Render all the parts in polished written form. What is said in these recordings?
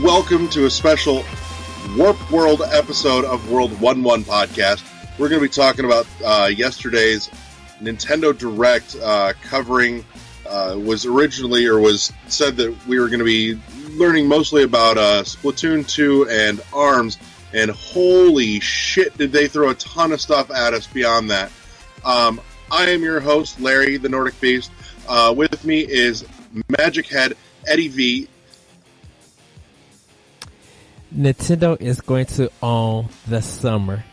welcome to a special Warp World episode of World 1-1 podcast. We're going to be talking about yesterday's Nintendo Direct covering, was said that we were going to be learning mostly about Splatoon 2 and ARMS, and holy shit did they throw a ton of stuff at us beyond that. I am your host, Larry, the Nordic Beast. With me is Magic Head, Eddie V. Nintendo is going to own the summer.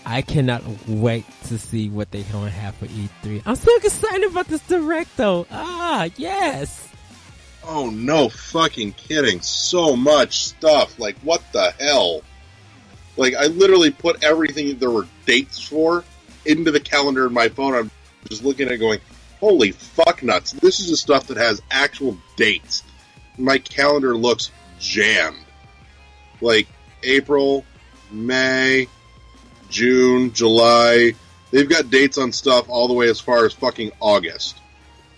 I cannot wait to see what they're going to have for E3. I'm so excited about this Direct, though. Yes. Oh, no fucking kidding. So much stuff. Like, what the hell? Like, I literally put everything there were dates for into the calendar in my phone. I'm just looking at it going, holy fuck nuts. This is the stuff that has actual dates. My calendar looks jammed. Like, April, May, June, July. They've got dates on stuff all the way as far as fucking August.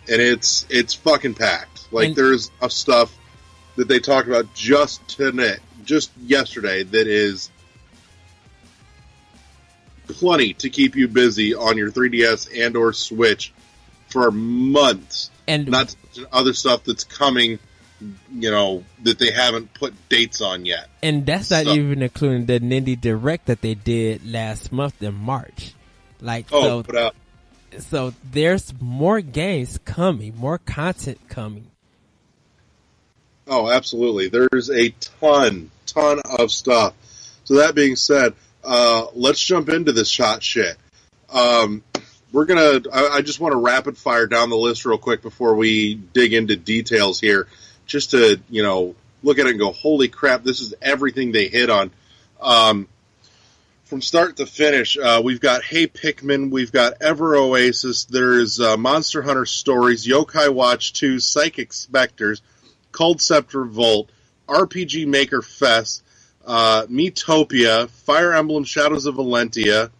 And it's fucking packed. Like, there's stuff that they talked about just yesterday that is plenty to keep you busy on your 3DS and or Switch for months. And not to mention other stuff that's coming, that they haven't put dates on yet. And that's not even including the Nindie Direct that they did last month in March. So there's more games coming, more content coming. Oh, absolutely. There's a ton of stuff. So that being said, let's jump into this hot shit. I just want to rapid fire down the list real quick before we dig into details here. Just to, look at it and go, holy crap, this is everything they hit on. From start to finish, we've got Hey Pikmin, we've got Ever Oasis, there's Monster Hunter Stories, Yokai Watch 2, Psychic Spectres, Cold Scepter Volt, RPG Maker Fest, Miitopia, Fire Emblem Shadows of Valentia,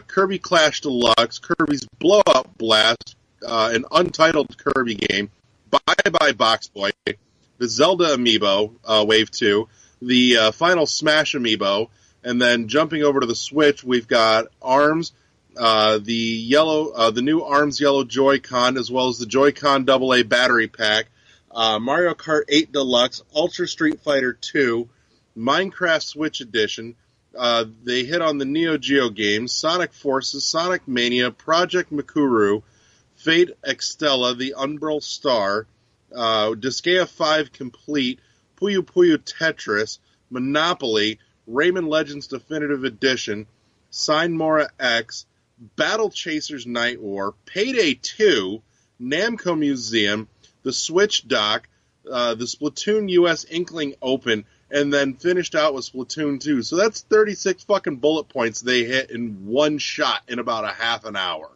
Kirby Clash Deluxe, Kirby's Blowout Blast, an untitled Kirby game, Bye Bye Box Boy, the Zelda Amiibo, Wave 2, the final Smash Amiibo, and then jumping over to the Switch, we've got ARMS, the new ARMS Yellow Joy-Con, as well as the Joy-Con AA Battery Pack, Mario Kart 8 Deluxe, Ultra Street Fighter 2, Minecraft Switch Edition. They hit on the Neo Geo games, Sonic Forces, Sonic Mania, Project Mikuru, Fate Extella, The Umbral Star, Disgaea 5 Complete, Puyo Puyo Tetris, Monopoly, Rayman Legends Definitive Edition, Sign Mora X, Battle Chasers Night War, Payday 2, Namco Museum, the Switch Dock, the Splatoon US Inkling Open, and then finished out with Splatoon 2. So that's 36 fucking bullet points they hit in one shot in about a half an hour.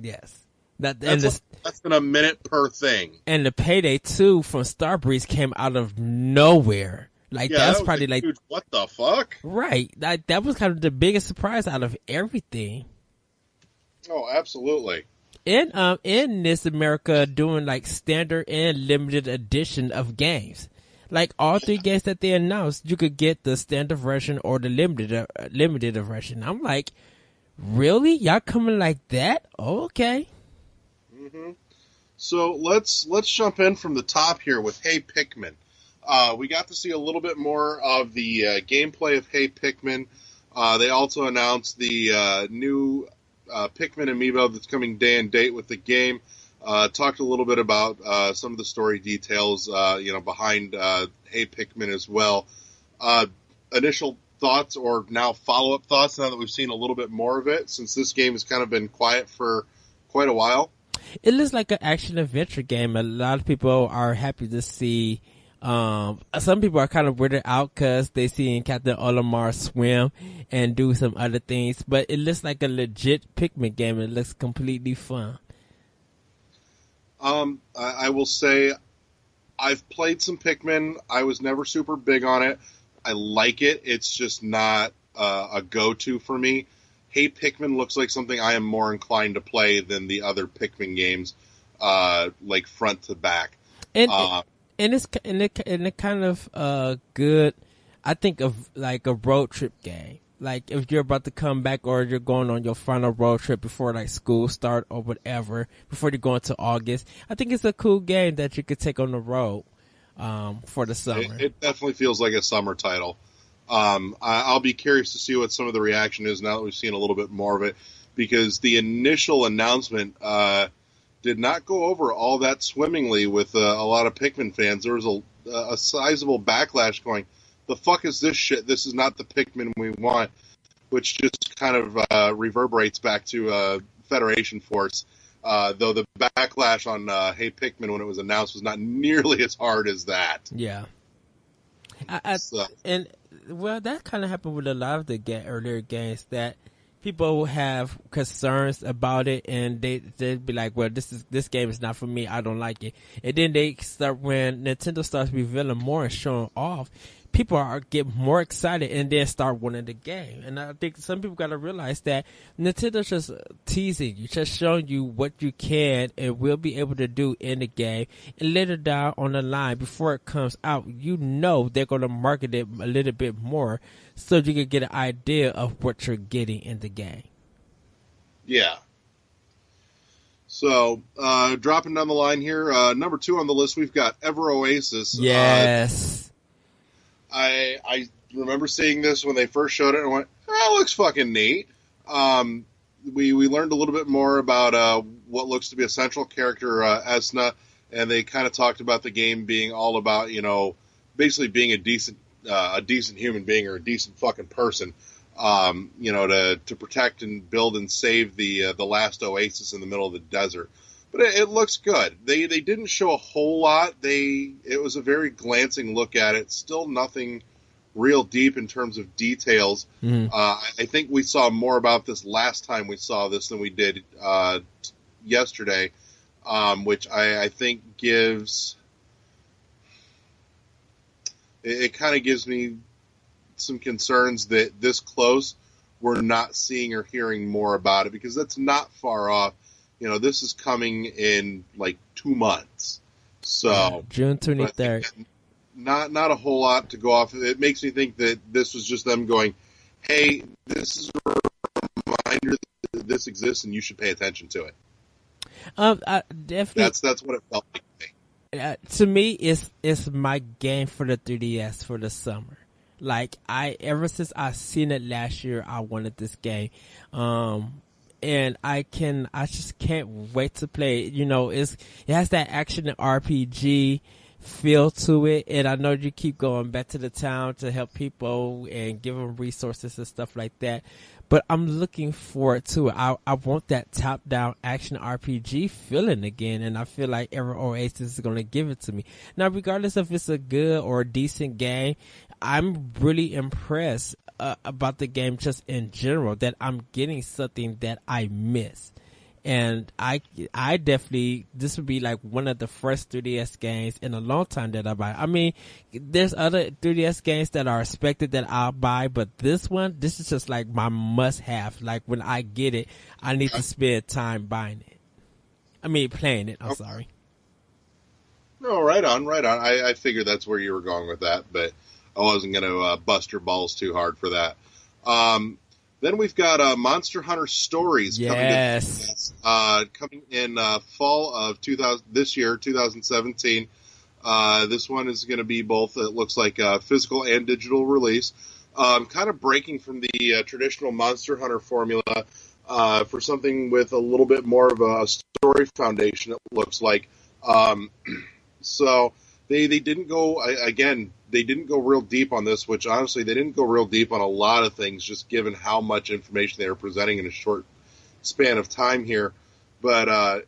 Yes. That's less than a minute per thing. And the Payday 2 from Starbreeze came out of nowhere. That's probably huge, what the fuck? Right. That was kind of the biggest surprise out of everything. Oh, absolutely. In this America doing standard and limited edition of games. All three games that they announced, you could get the standard version or the limited version. I'm like, really? Y'all coming like that? Oh, okay. Mm-hmm. So let's jump in from the top here with Hey Pikmin. We got to see a little bit more of the gameplay of Hey Pikmin. They also announced the new Pikmin Amiibo that's coming day and date with the game. Talked a little bit about some of the story details, behind Hey Pikmin as well. Initial thoughts or now follow-up thoughts now that we've seen a little bit more of it, since this game has kind of been quiet for quite a while? It looks like an action-adventure game. A lot of people are happy to see. Some people are kind of weirded out because they seen Captain Olimar swim and do some other things, but it looks like a legit Pikmin game. It looks completely fun. I will say I've played some Pikmin. I was never super big on it. I like it. It's just not a go-to for me. Hey Pikmin looks like something I am more inclined to play than the other Pikmin games, front to back. And And it's kind of good. I think of like a road trip game. Like if you're about to come back or you're going on your final road trip before like school start or whatever, before you go into August. I think it's a cool game that you could take on the road for the summer. It definitely feels like a summer title. I'll be curious to see what some of the reaction is now that we've seen a little bit more of it, because the initial announcement did not go over all that swimmingly with a lot of Pikmin fans. There was a sizable backlash going, the fuck is this shit? This is not the Pikmin we want, which just kind of reverberates back to Federation Force. Though the backlash on Hey Pikmin when it was announced was not nearly as hard as that. Yeah. And well, that kind of happened with a lot of the earlier games, that people have concerns about it, and they'd be like, "Well, this game is not for me. I don't like it." And then when Nintendo starts revealing more and showing off, people get more excited and then start wanting the game. And I think some people got to realize that Nintendo's just teasing you, just showing you what you can and will be able to do in the game. And later down on the line, before it comes out, you know they're going to market it a little bit more so you can get an idea of what you're getting in the game. Yeah. So, dropping down the line here, number 2 on the list, we've got Ever Oasis. Yes. I remember seeing this when they first showed it and went, oh, it looks fucking neat. We learned a little bit more about what looks to be a central character, Esna, and they kind of talked about the game being all about, basically being a decent human being or a decent fucking person, to protect and build and save the last oasis in the middle of the desert. But it looks good. They didn't show a whole lot. It was a very glancing look at it. Still nothing real deep in terms of details. Mm-hmm. I think we saw more about this last time we saw this than we did yesterday, which I think gives... It kind of gives me some concerns that this close we're not seeing or hearing more about it, because that's not far off. This is coming in like 2 months. So June 23rd. Not a whole lot to go off. It makes me think that this was just them going, hey, this is a reminder that this exists and you should pay attention to it. Definitely. That's what it felt like to me. To me, it's my game for the 3DS for the summer. Like ever since I seen it last year, I wanted this game. And I just can't wait to play it. It has that action and RPG feel to it, and I know you keep going back to the town to help people and give them resources and stuff like that. But I'm looking forward to it. I want that top-down action RPG feeling again, and I feel like Ever Oasis is going to give it to me. Now, regardless if it's a good or a decent game, I'm really impressed about the game just in general, that I'm getting something that I miss. And I definitely, this would be like one of the first 3DS games in a long time that I buy. I mean, there's other 3DS games that are expected that I'll buy, but this is just like my must have. Like when I get it, I need to spend time buying it. I mean, playing it, I'm sorry. No, right on. I figured that's where you were going with that, but I wasn't going to bust your balls too hard for that. Then we've got Monster Hunter Stories coming in fall of 2017. This one is going to be both, it looks like, physical and digital release. Kind of breaking from the traditional Monster Hunter formula for something with a little bit more of a story foundation, it looks like. So they didn't go, they didn't go real deep on this, which honestly, they didn't go real deep on a lot of things, just given how much information they were presenting in a short span of time here. But,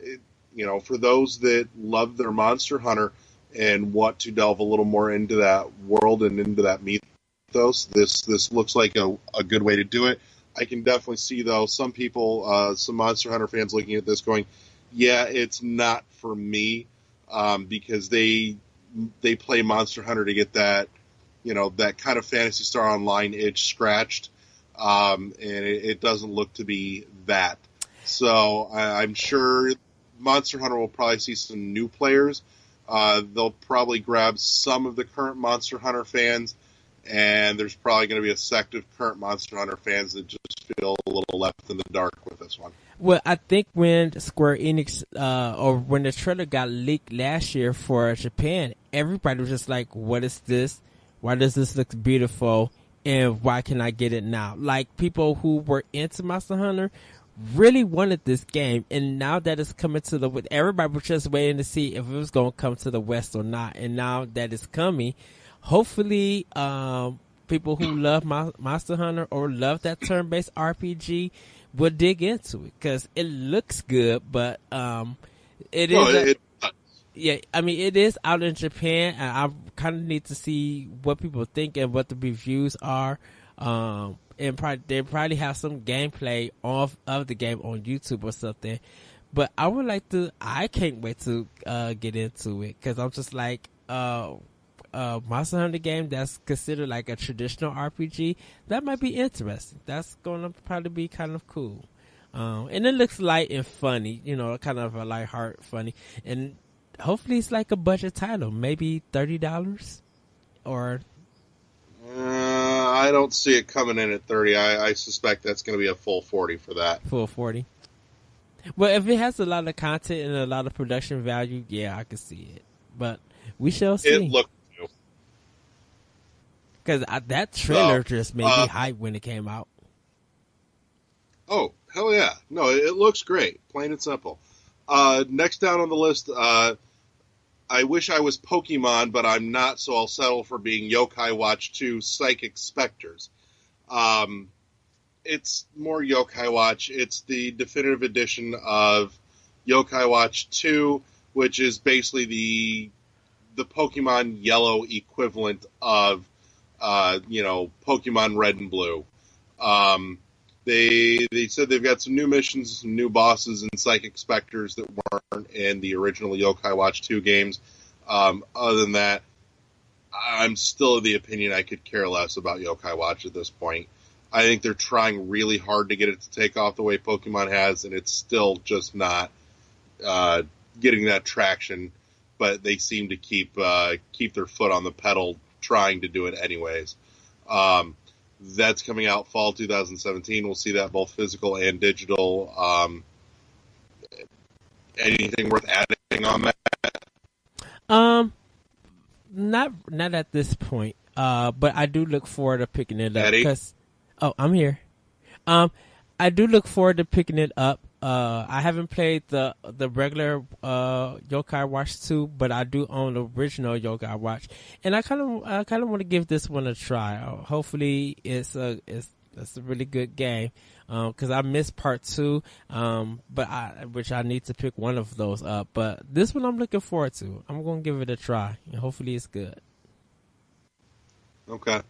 for those that love their Monster Hunter and want to delve a little more into that world and into that mythos, this looks like a good way to do it. I can definitely see, though, some people, some Monster Hunter fans looking at this going, yeah, it's not for me, because they play Monster Hunter to get that, that kind of Phantasy Star Online itch scratched, and it doesn't look to be that. So I'm sure Monster Hunter will probably see some new players, They'll probably grab some of the current Monster Hunter fans, and there's probably going to be a sect of current Monster Hunter fans that just feel a little left in the dark with this one. Well, I think when Square Enix, or when the trailer got leaked last year for Japan, everybody was just like, what is this? Why does this look beautiful? And why can I get it now? Like, people who were into Monster Hunter really wanted this game, and now that it's coming to everybody was just waiting to see if it was going to come to the West or not. And now that it's coming, hopefully, people who love Monster Hunter or love that turn-based RPG will dig into it, because it looks good, but it is out in Japan, and I kind of need to see what people think and what the reviews are. And they probably have some gameplay of the game on YouTube or something. But I can't wait to get into it, because I'm just like, Monster Hunter game that's considered like a traditional RPG, that might be interesting. That's gonna probably be kind of cool. And it looks light and funny, kind of a light-heart funny. And hopefully it's like a budget title, maybe $30 or... I don't see it coming in at 30. I suspect that's going to be a full 40 for that. Full 40. Well, if it has a lot of content and a lot of production value, yeah, I can see it. But we shall see. It looked new. Because that trailer just made me hype when it came out. Oh, hell yeah. No, it looks great. Plain and simple. Next down on the list, I wish I was Pokemon, but I'm not, so I'll settle for being Yokai Watch 2 Psychic Specters. It's more Yokai Watch. It's the definitive edition of Yokai Watch 2, which is basically the Pokemon Yellow equivalent of, Pokemon Red and Blue. They said they've got some new missions, some new bosses, and Psychic Specters that weren't in the original Yokai Watch 2 games. Other than that, I'm still of the opinion I could care less about Yokai Watch at this point. I think they're trying really hard to get it to take off the way Pokemon has, and it's still just not getting that traction. But they seem to keep their foot on the pedal, trying to do it anyways. That's coming out fall 2017. We'll see that both physical and digital. Anything worth adding on that? Not at this point. But I do look forward to picking it up. Eddie? I'm here. I do look forward to picking it up. I haven't played the regular Yokai Watch 2, but I do own the original Yokai Watch, and I kind of want to give this one a try. Hopefully, it's a really good game, because I missed part 2, which I need to pick one of those up. But this one I'm looking forward to. I'm gonna give it a try, and hopefully it's good. Okay.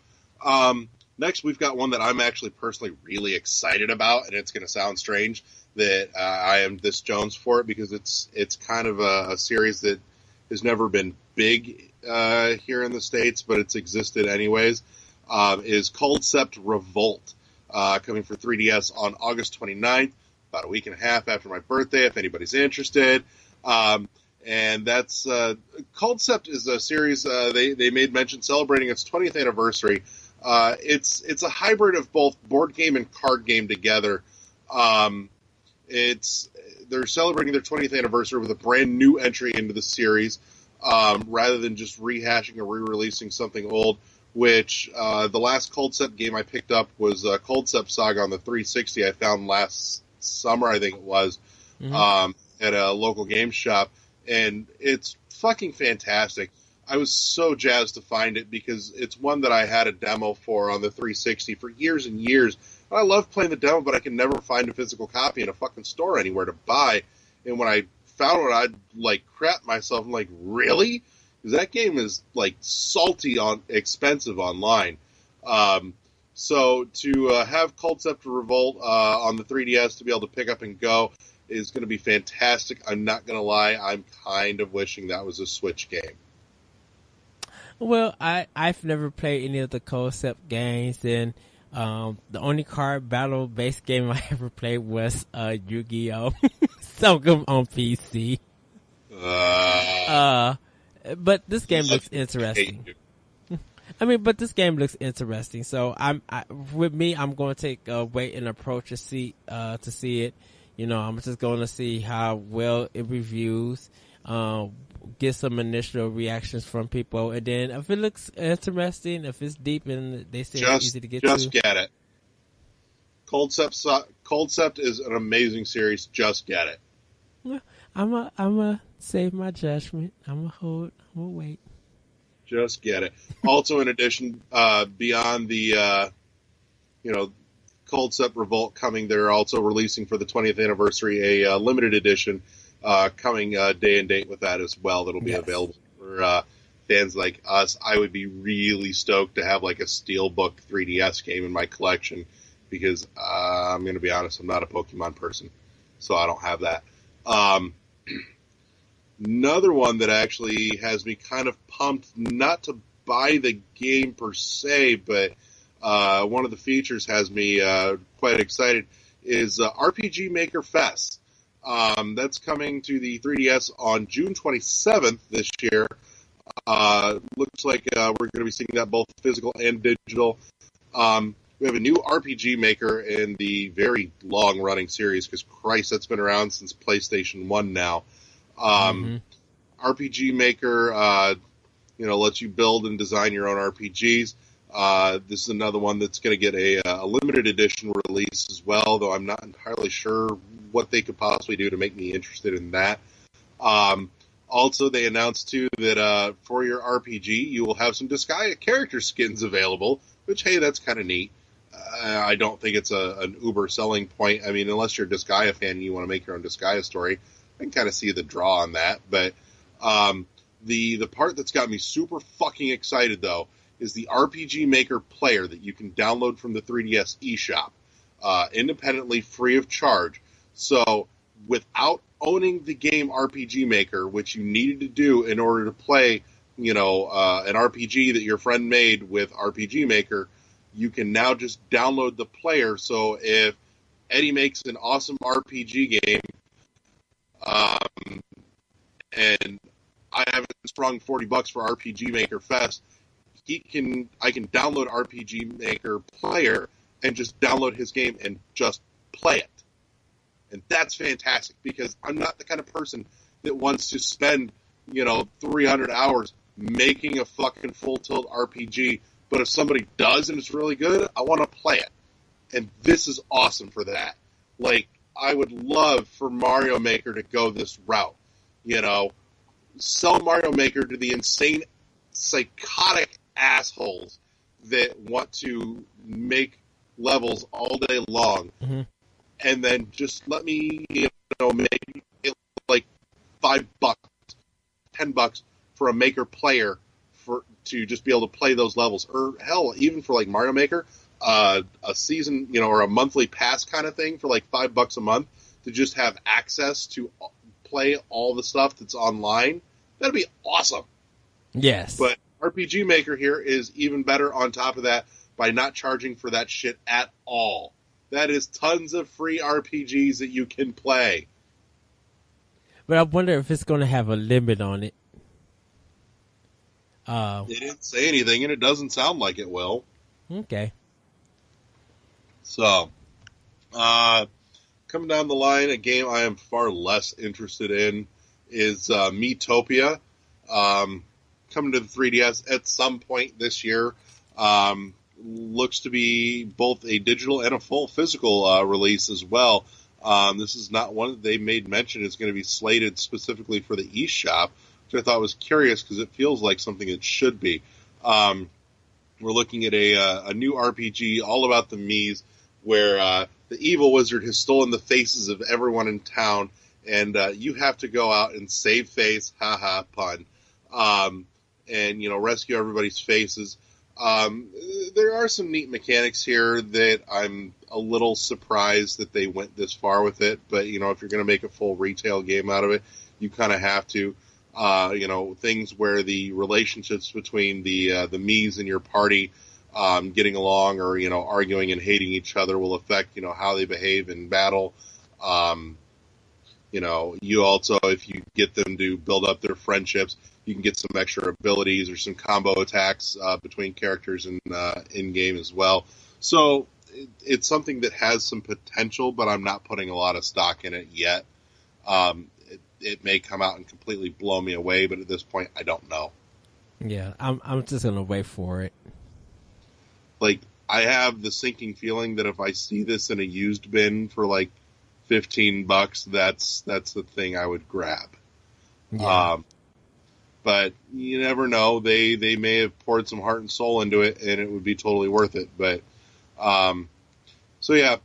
Next, we've got one that I'm actually personally really excited about, and it's going to sound strange that I am this Jones for it, because it's kind of a series that has never been big here in the States, but it's existed anyways, is Concept Revolt, coming for 3DS on August 29th, about a week and a half after my birthday, if anybody's interested. And that's Concept is a series they made mention celebrating its 20th anniversary. It's a hybrid of both board game and card game together. They're celebrating their 20th anniversary with a brand new entry into the series, rather than just rehashing or re-releasing something old, which the last Concept game I picked up was Concept Saga on the 360 I found last summer, I think it was, at a local game shop, and it's fucking fantastic. I was so jazzed to find it, because it's one that I had a demo for on the 360 for years and years. I love playing the demo, but I can never find a physical copy in a fucking store anywhere to buy. And when I found it, I'd like crap myself. I'm like, really? Because that game is like salty expensive online. So to have Concept Revolt on the 3DS to be able to pick up and go is going to be fantastic. I'm not going to lie. I'm kind of wishing that was a Switch game. Well, I've never played any of the Concept games, and the only card battle based game I ever played was YuGiOh. Some of them on PC. But this game looks interesting. But this game looks interesting. So I'm going to take a wait and approach to see it. I'm just going to see how well it reviews, get some initial reactions from people, and then if it looks interesting, if it's deep and they say it's easy to get to. Just get it. Coldcept is an amazing series. Just get it. I'm a save my judgment. I'm a wait. Just get it. Also, in addition, beyond the Coldcept Revolt coming, they're also releasing for the 20th anniversary a limited edition coming day and date with that as well. That'll be available for fans like us. I would be really stoked to have like a Steelbook 3DS game in my collection because I'm going to be honest, I'm not a Pokemon person, so I don't have that. Another one that actually has me kind of pumped, not to buy the game per se, but one of the features has me quite excited, is RPG Maker Fest. That's coming to the 3DS on June 27th this year. Looks like we're going to be seeing that both physical and digital. We have a new RPG Maker in the very long-running series, because Christ, that's been around since PlayStation 1 now. RPG Maker, lets you build and design your own RPGs. This is another one that's going to get a limited edition release as well, though I'm not entirely sure what they could possibly do to make me interested in that. Also, they announced, too, that for your RPG, you will have some Disgaea character skins available, which, hey, that's kind of neat. I don't think it's an uber selling point. I mean, unless you're a Disgaea fan and you want to make your own Disgaea story, I can kind of see the draw on that. But the part that's got me super fucking excited, though, is the RPG Maker player that you can download from the 3DS eShop, independently, free of charge. So, without owning the game RPG Maker, which you needed to do in order to play, an RPG that your friend made with RPG Maker, you can now just download the player. So if Eddie makes an awesome RPG game, and I haven't sprung $40 for RPG Maker Fest, I can download RPG Maker Player and just download his game and just play it. And that's fantastic, because I'm not the kind of person that wants to spend, 300 hours making a fucking full tilt RPG. But if somebody does and it's really good, I want to play it. And this is awesome for that. Like, I would love for Mario Maker to go this route. Sell Mario Maker to the insane, psychotic assholes that want to make levels all day long. Mm-hmm. And then just let me, make it like $5, $10 for a Maker player to just be able to play those levels. Or hell, even for like Mario Maker, a season, or a monthly pass kind of thing for like $5 a month to just have access to play all the stuff that's online. That'd be awesome. Yes. But RPG Maker here is even better on top of that by not charging for that shit at all. That is tons of free RPGs that you can play. But I wonder if it's going to have a limit on it. They didn't say anything, and it doesn't sound like it will. Okay. So, coming down the line, a game I am far less interested in is Miitopia. Coming to the 3DS at some point this year. Looks to be both a digital and a full physical release as well. This is not one that they made mention is going to be slated specifically for the eShop, which I thought was curious because it feels like something it should be. We're looking at a new RPG all about the Miis, where the evil wizard has stolen the faces of everyone in town, and you have to go out and save face, haha, pun, and rescue everybody's faces. There are some neat mechanics here that I'm a little surprised that they went this far with it, but if you're going to make a full retail game out of it, you kind of have to. Things where the relationships between the Miis in your party getting along or arguing and hating each other will affect how they behave in battle. You also, if you get them to build up their friendships, you can get some extra abilities or some combo attacks between characters in game as well. So it's something that has some potential, but I'm not putting a lot of stock in it yet. It may come out and completely blow me away, but at this point, I don't know. Yeah, I'm just gonna wait for it. Like, I have the sinking feeling that if I see this in a used bin for like $15, that's the thing I would grab. Yeah. But you never know. They may have poured some heart and soul into it, and it would be totally worth it. But so yeah.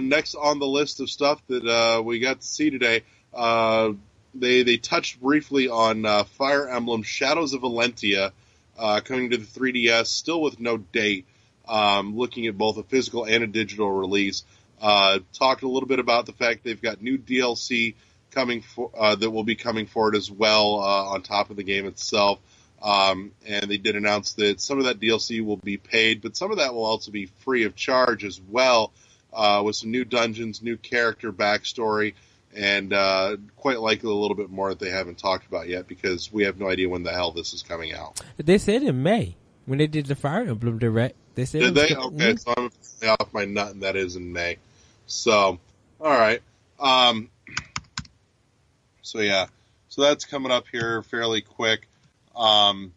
Next on the list of stuff that we got to see today, they touched briefly on Fire Emblem Shadows of Valentia coming to the 3DS, still with no date. Looking at both a physical and a digital release. Talked a little bit about the fact they've got new DLC coming that will be coming forward as well on top of the game itself. And they did announce that some of that DLC will be paid, but some of that will also be free of charge as well, with some new dungeons, new character backstory, and quite likely a little bit more that they haven't talked about yet because we have no idea when the hell this is coming out. They said in May when they did the Fire Emblem Direct. They said did they? Okay, so I'm off my nut, and that is in May. So, all right. So yeah, so that's coming up here fairly quick. And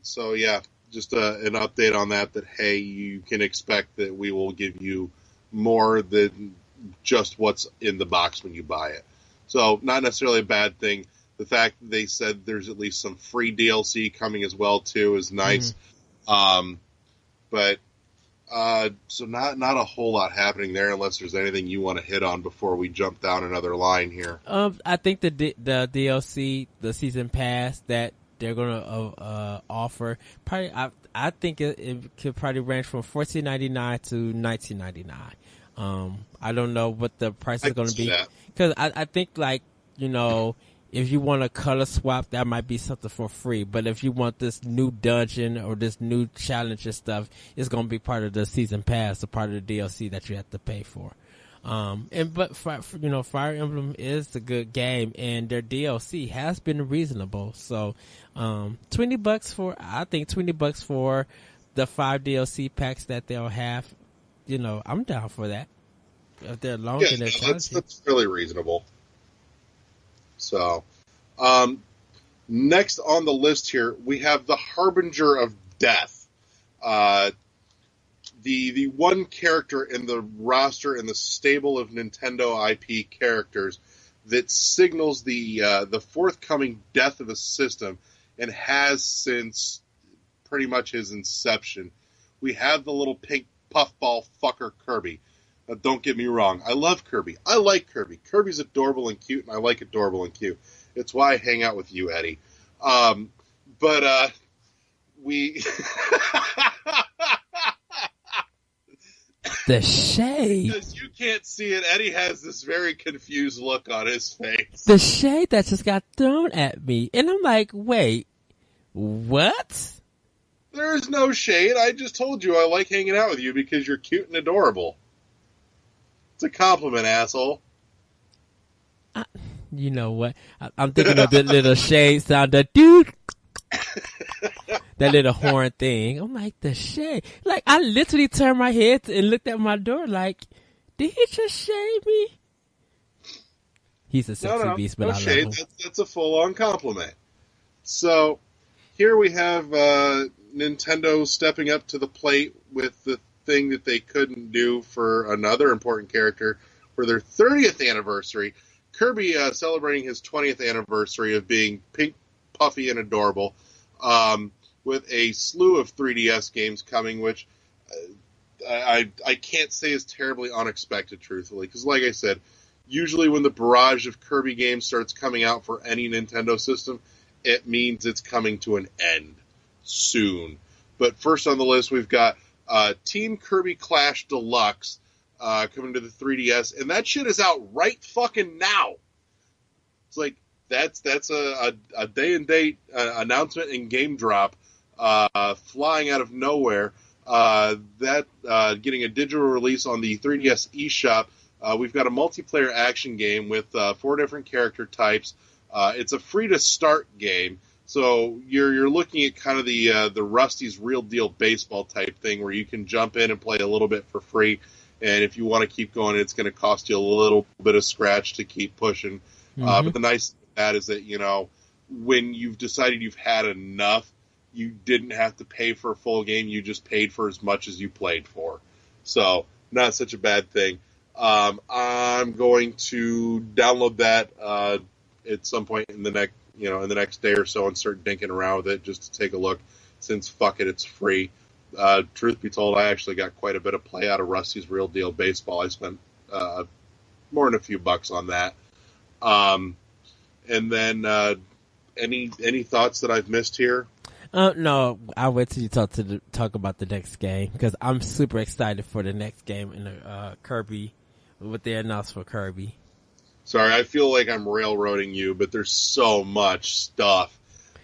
so yeah, just an update on that. That hey, you can expect that we will give you more than just what's in the box when you buy it. So not necessarily a bad thing. The fact that they said there's at least some free DLC coming as well too is nice. But so not a whole lot happening there unless there's anything you want to hit on before we jump down another line here. I think the DLC, the season pass that they're gonna offer, probably I think it could probably range from $14.99 to $19.99. I don't know what the price is going to be because I think like if you want a color swap, that might be something for free. But if you want this new dungeon or this new challenge and stuff, it's going to be part of the season pass or part of the DLC that you have to pay for. But Fire Emblem is a good game, and their DLC has been reasonable. So, $20 for $20 for the 5 DLC packs that they'll have. I'm down for that. If they're long and they're challenging. That's really reasonable. So, next on the list here, we have the Harbinger of Death. The one character in the roster in the stable of Nintendo IP characters that signals the forthcoming death of a system and has since pretty much his inception. We have the little pink puffball fucker Kirby. Now, don't get me wrong. I love Kirby. I like Kirby. Kirby's adorable and cute, and I like adorable and cute. It's why I hang out with you, Eddie. But we... The shade. Because you can't see it, Eddie has this very confused look on his face. The shade that just got thrown at me. And I'm like, wait, what? There is no shade. I just told you I like hanging out with you because you're cute and adorable. It's a compliment, asshole. You know what? I'm thinking of the little shade sound, the dude. That little horn thing. I'm like, the shade. Like, I literally turned my head and looked at my door like, did he just shade me? He's a sexy beast, but I love him. That's a full-on compliment. So, here we have Nintendo stepping up to the plate with the thing that they couldn't do for another important character for their 30th anniversary. Kirby celebrating his 20th anniversary of being pink, puffy, and adorable, with a slew of 3DS games coming, which I can't say is terribly unexpected, truthfully, because like I said, usually when the barrage of Kirby games starts coming out for any Nintendo system, it means it's coming to an end soon. But first on the list, we've got Team Kirby Clash Deluxe coming to the 3DS, and that shit is out right fucking now. It's like, that's a day and date announcement and game drop flying out of nowhere. Getting a digital release on the 3DS eShop. We've got a multiplayer action game with 4 different character types. It's a free-to-start game, so you're looking at kind of the Rusty's Real Deal Baseball type thing, where you can jump in and play a little bit for free, and if you want to keep going, it's going to cost you a little bit of scratch to keep pushing. But the nice thing with that is that, when you've decided you've had enough, you didn't have to pay for a full game. You just paid for as much as you played for. So not such a bad thing. I'm going to download that at some point in the next day or so and start dinking around with it just to take a look, since fuck it, it's free. Truth be told, I actually got quite a bit of play out of Rusty's Real Deal Baseball. I spent more than a few bucks on that. And then any thoughts that I've missed here? No, I'll wait till you talk about the next game, because I'm super excited for the next game in the Kirby, what they announced for Kirby. Sorry, I feel like I'm railroading you, but there's so much stuff.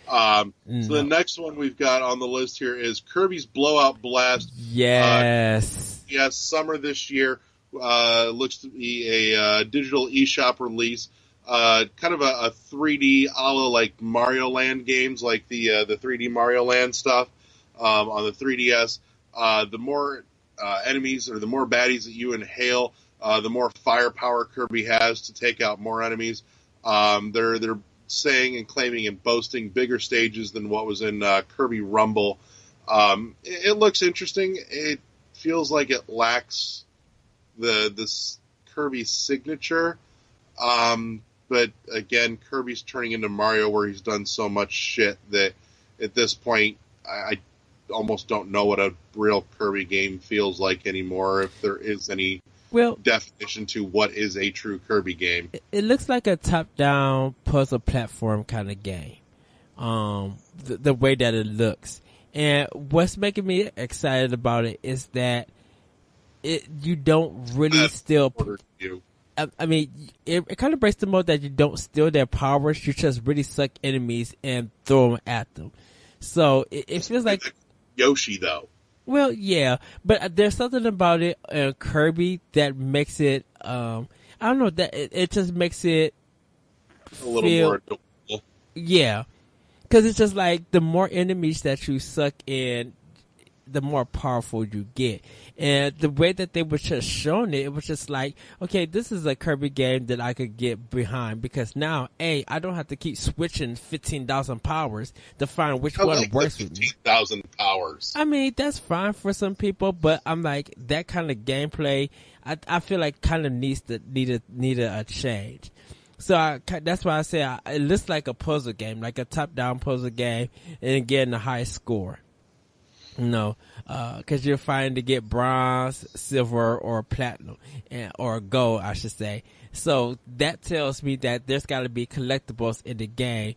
So the next one we've got on the list here is Kirby's Blowout Blast. Yes. Yes, summer this year. Looks to be a digital eShop release. Kind of a 3D a la like Mario Land games, like the 3D Mario Land stuff on the 3DS. The more enemies or the more baddies that you inhale, the more firepower Kirby has to take out more enemies. They're saying and claiming and boasting bigger stages than what was in Kirby Rumble. It looks interesting. It feels like it lacks this Kirby signature. But again, Kirby's turning into Mario, where he's done so much shit that at this point, I almost don't know what a real Kirby game feels like anymore, if there is any definition to what is a true Kirby game. It looks like a top-down puzzle platform kind of game, the way that it looks. And what's making me excited about it is that you don't really steal... I mean, it kind of breaks the mold that you don't steal their powers. You just really suck enemies and throw them at them. So it feels like Yoshi, though. Well, yeah, but there's something about it, Kirby, that makes it. I don't know, that it just makes it a little more adorable. Yeah, because it's just like the more enemies that you suck in, the more powerful you get. And the way that they were just showing it, it was just like, okay, this is a Kirby game that I could get behind, because now, I don't have to keep switching 15,000 powers to find which one works with me. 15,000 powers. I mean, that's fine for some people, but I'm like, that kind of gameplay, I feel like kind of needed a change. So that's why I say it looks like a puzzle game, like a top-down puzzle game, and getting the highest score. Because you're fighting to get bronze, silver, or platinum, or gold, I should say. So that tells me that there's got to be collectibles in the game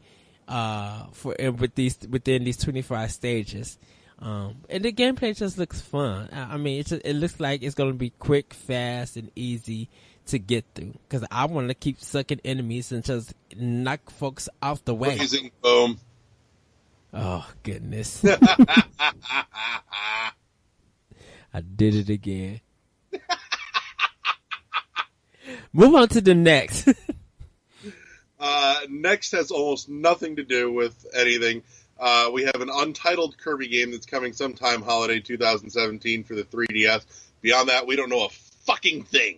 within these 25 stages. And the gameplay just looks fun. I mean, it looks like it's going to be quick, fast, and easy to get through. Because I want to keep sucking enemies and just knock folks off the way. Blazing boom. Oh, goodness. I did it again. Move on to the next. Next has almost nothing to do with anything. We have an untitled Kirby game that's coming sometime holiday 2017 for the 3DS. Beyond that, we don't know a fucking thing.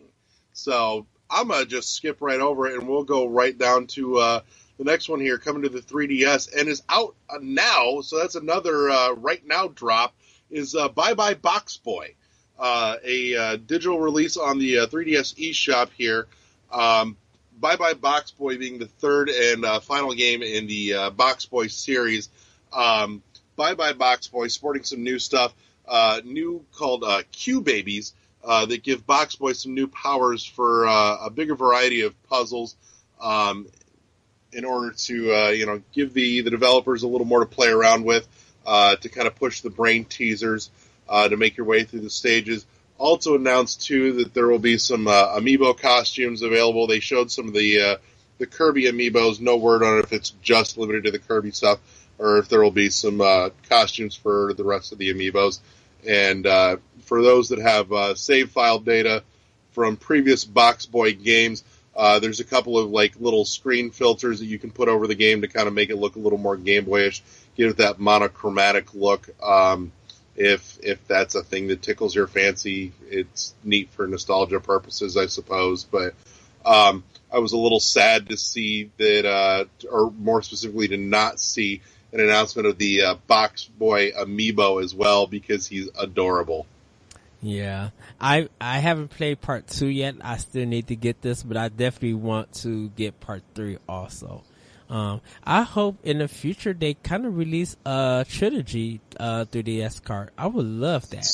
So I'm going to just skip right over it, and we'll go right down to the next one here, coming to the 3DS, and is out now, so that's another right now drop, is Bye Bye Box Boy, a digital release on the 3DS eShop here. Bye Bye Box Boy being the third and final game in the Box Boy series. Bye Bye Box Boy sporting some new stuff, new called Q Babies, that give Box Boy some new powers for a bigger variety of puzzles. In order to, give the developers a little more to play around with, to kind of push the brain teasers, to make your way through the stages. Also announced, too, that there will be some Amiibo costumes available. They showed some of the Kirby Amiibos. No word on if it's just limited to the Kirby stuff, or if there will be some costumes for the rest of the Amiibos. And for those that have save file data from previous Box Boy games, There's a couple of like little screen filters that you can put over the game to kind of make it look a little more Game Boyish, give it that monochromatic look. If that's a thing that tickles your fancy, it's neat for nostalgia purposes, I suppose. But I was a little sad to see that, or more specifically, to not see an announcement of the Boy Amiibo as well, because he's adorable. Yeah, I haven't played part 2 yet. I still need to get this, but I definitely want to get part 3 also. I hope in the future they kind of release a trilogy 3DS cart. I would love that.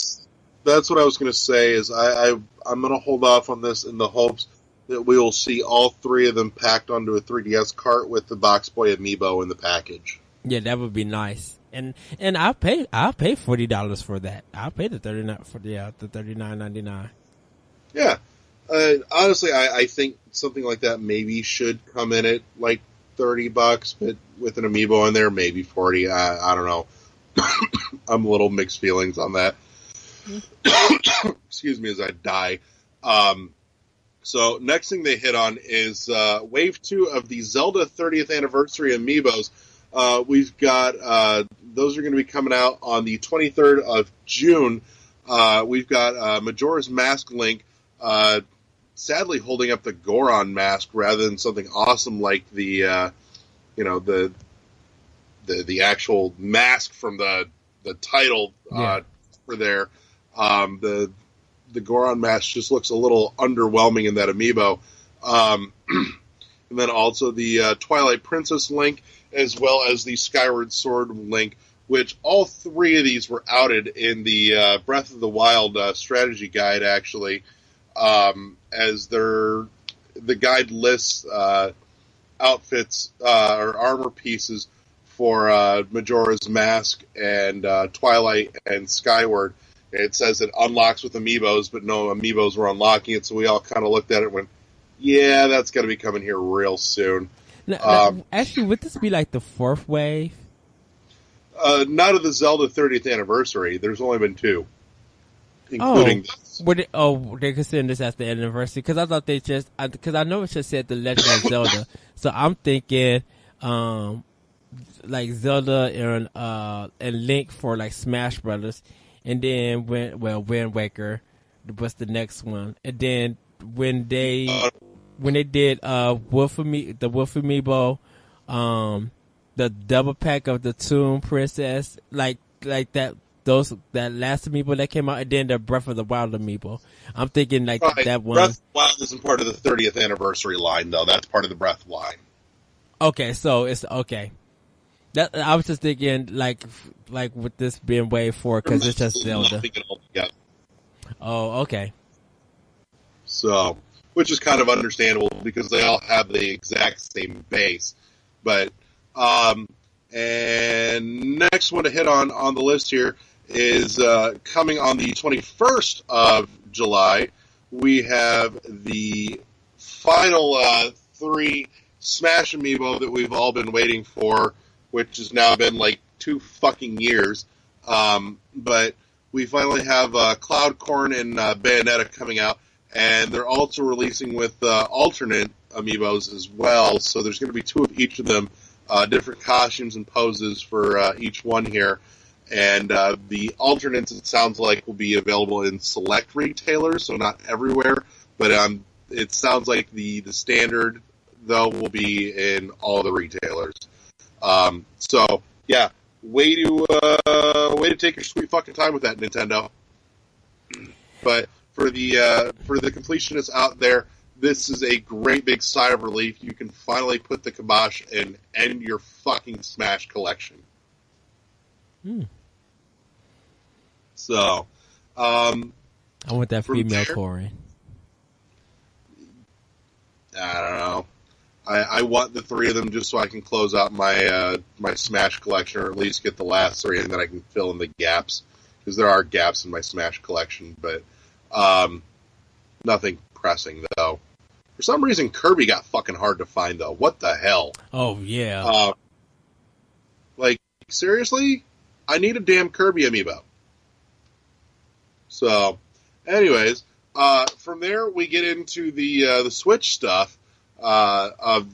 That's what I was going to say. Is I'm going to hold off on this in the hopes that we will see all 3 of them packed onto a 3DS cart with the Boy Amiibo in the package. Yeah, that would be nice. And I'll pay $40 for that. I'll pay the $39.99. Yeah, honestly, I think something like that maybe should come in at like $30, but with an Amiibo in there, maybe 40. I don't know. I'm a little mixed feelings on that. Excuse me as I die. So next thing they hit on is Wave 2 of the Zelda 30th Anniversary Amiibos. We've got those are going to be coming out on the 23rd of June. We've got Majora's Mask Link, sadly holding up the Goron mask rather than something awesome like the actual mask from the title for there. The Goron mask just looks a little underwhelming in that Amiibo. And then also the Twilight Princess Link, as well as the Skyward Sword Link, which all 3 of these were outed in the Breath of the Wild strategy guide, actually, as the guide lists outfits or armor pieces for Majora's Mask and Twilight and Skyward. It says it unlocks with Amiibos, but no Amiibos were unlocking it, so we all kind of looked at it and went, yeah, that's going to be coming here real soon. Now, actually, would this be like the 4th wave? Not of the Zelda 30th Anniversary. There's only been 2, including this. They're considering this as the anniversary? Because I thought because I know it just said The Legend of Zelda. So I'm thinking, like Zelda and Link for like Smash Brothers. And then Wind Waker was the next one. And then when they did the Wolf Amiibo, the double pack of the Toon Princess, like that last Amiibo that came out, and then the Breath of the Wild Amiibo. I'm thinking like that one. Breath of the Wild isn't part of the 30th anniversary line, though. That's part of the Breath line. Okay, so it's okay. That I was just thinking like with this being Wave 4 because it's just Zelda. Oh, okay. So, which is kind of understandable because they all have the exact same base. But, and next one to hit on the list here is coming on the 21st of July. We have the final 3 Smash Amiibo that we've all been waiting for, which has now been like 2 fucking years. But we finally have Cloudcorn and Bayonetta coming out, and they're also releasing with alternate Amiibos as well. So there's going to be 2 of each of them, different costumes and poses for each one here. And the alternates, it sounds like, will be available in select retailers, so not everywhere. But it sounds like the standard, though, will be in all the retailers. So yeah, way to take your sweet fucking time with that, Nintendo. But for the completionists out there, this is a great big sigh of relief. You can finally put the kibosh and end your fucking Smash collection. So, I want that female Corrin. I don't know. I want the 3 of them just so I can close out my my Smash collection, or at least get the last 3, and then I can fill in the gaps, because there are gaps in my Smash collection, but nothing pressing, though. For some reason, Kirby got fucking hard to find, though. What the hell? Oh, yeah. Like, seriously? I need a damn Kirby Amiibo. So, anyways, from there we get into the Switch stuff. of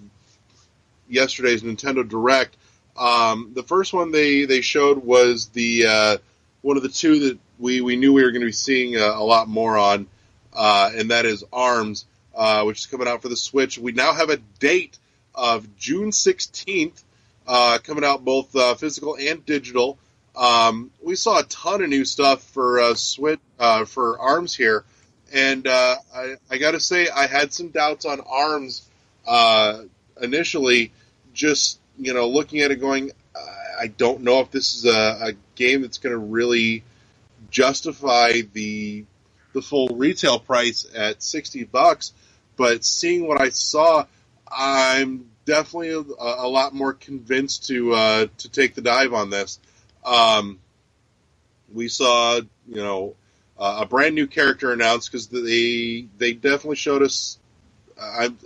yesterday's Nintendo Direct. The first one they showed was the one of the two that we knew we were going to be seeing a lot more on, and that is ARMS, which is coming out for the Switch. We now have a date of June 16th, coming out both physical and digital. We saw a ton of new stuff for Switch for ARMS here, and I got to say I had some doubts on ARMS initially. Just looking at it, going, I don't know if this is a game that's going to really justify the full retail price at $60. But seeing what I saw, I'm definitely a lot more convinced to take the dive on this. We saw, a brand new character announced because they definitely showed us.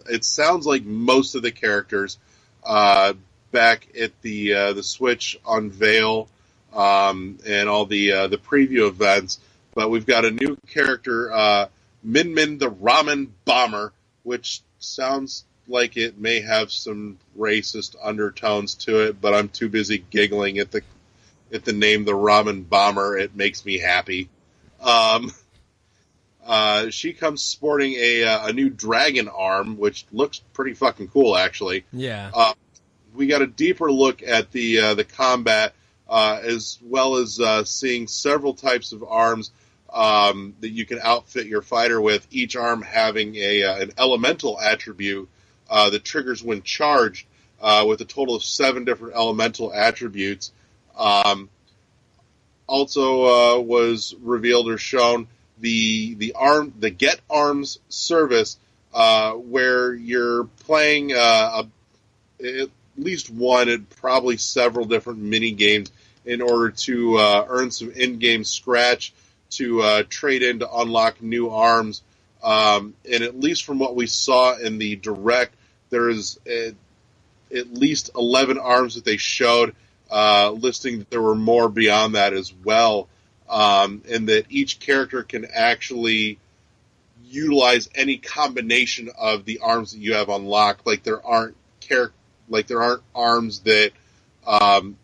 It sounds like most of the characters back at the Switch unveil and all the preview events, but we've got a new character, Min Min the Ramen Bomber, which sounds like it may have some racist undertones to it, but I'm too busy giggling at the name the Ramen Bomber. It makes me happy. She comes sporting a new dragon arm, which looks pretty fucking cool, actually. Yeah. We got a deeper look at the combat, as well as seeing several types of arms that you can outfit your fighter with. Each arm having an elemental attribute that triggers when charged, with a total of 7 different elemental attributes. Also was revealed or shown the Get Arms service, where you're playing at least one and probably several different mini games in order to earn some in-game scratch to trade in to unlock new arms. And at least from what we saw in the Direct, there is at least 11 arms that they showed, listing that there were more beyond that as well, and that each character can actually utilize any combination of the arms that you have unlocked. Like there aren't arms that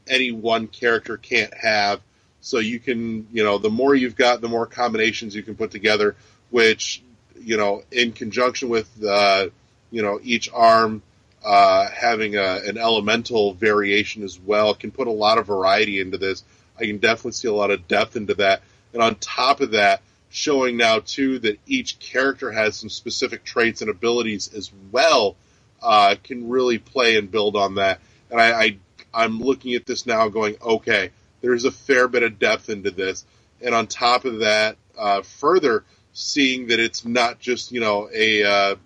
any one character can't have. So you can, the more you've got, the more combinations you can put together, which, in conjunction with, each arm having an elemental variation as well, can put a lot of variety into this. I can definitely see a lot of depth into that. And on top of that, showing now, too, that each character has some specific traits and abilities as well, can really play and build on that. And I'm looking at this now going, okay, there's a fair bit of depth into this. And on top of that, further seeing that it's not just, a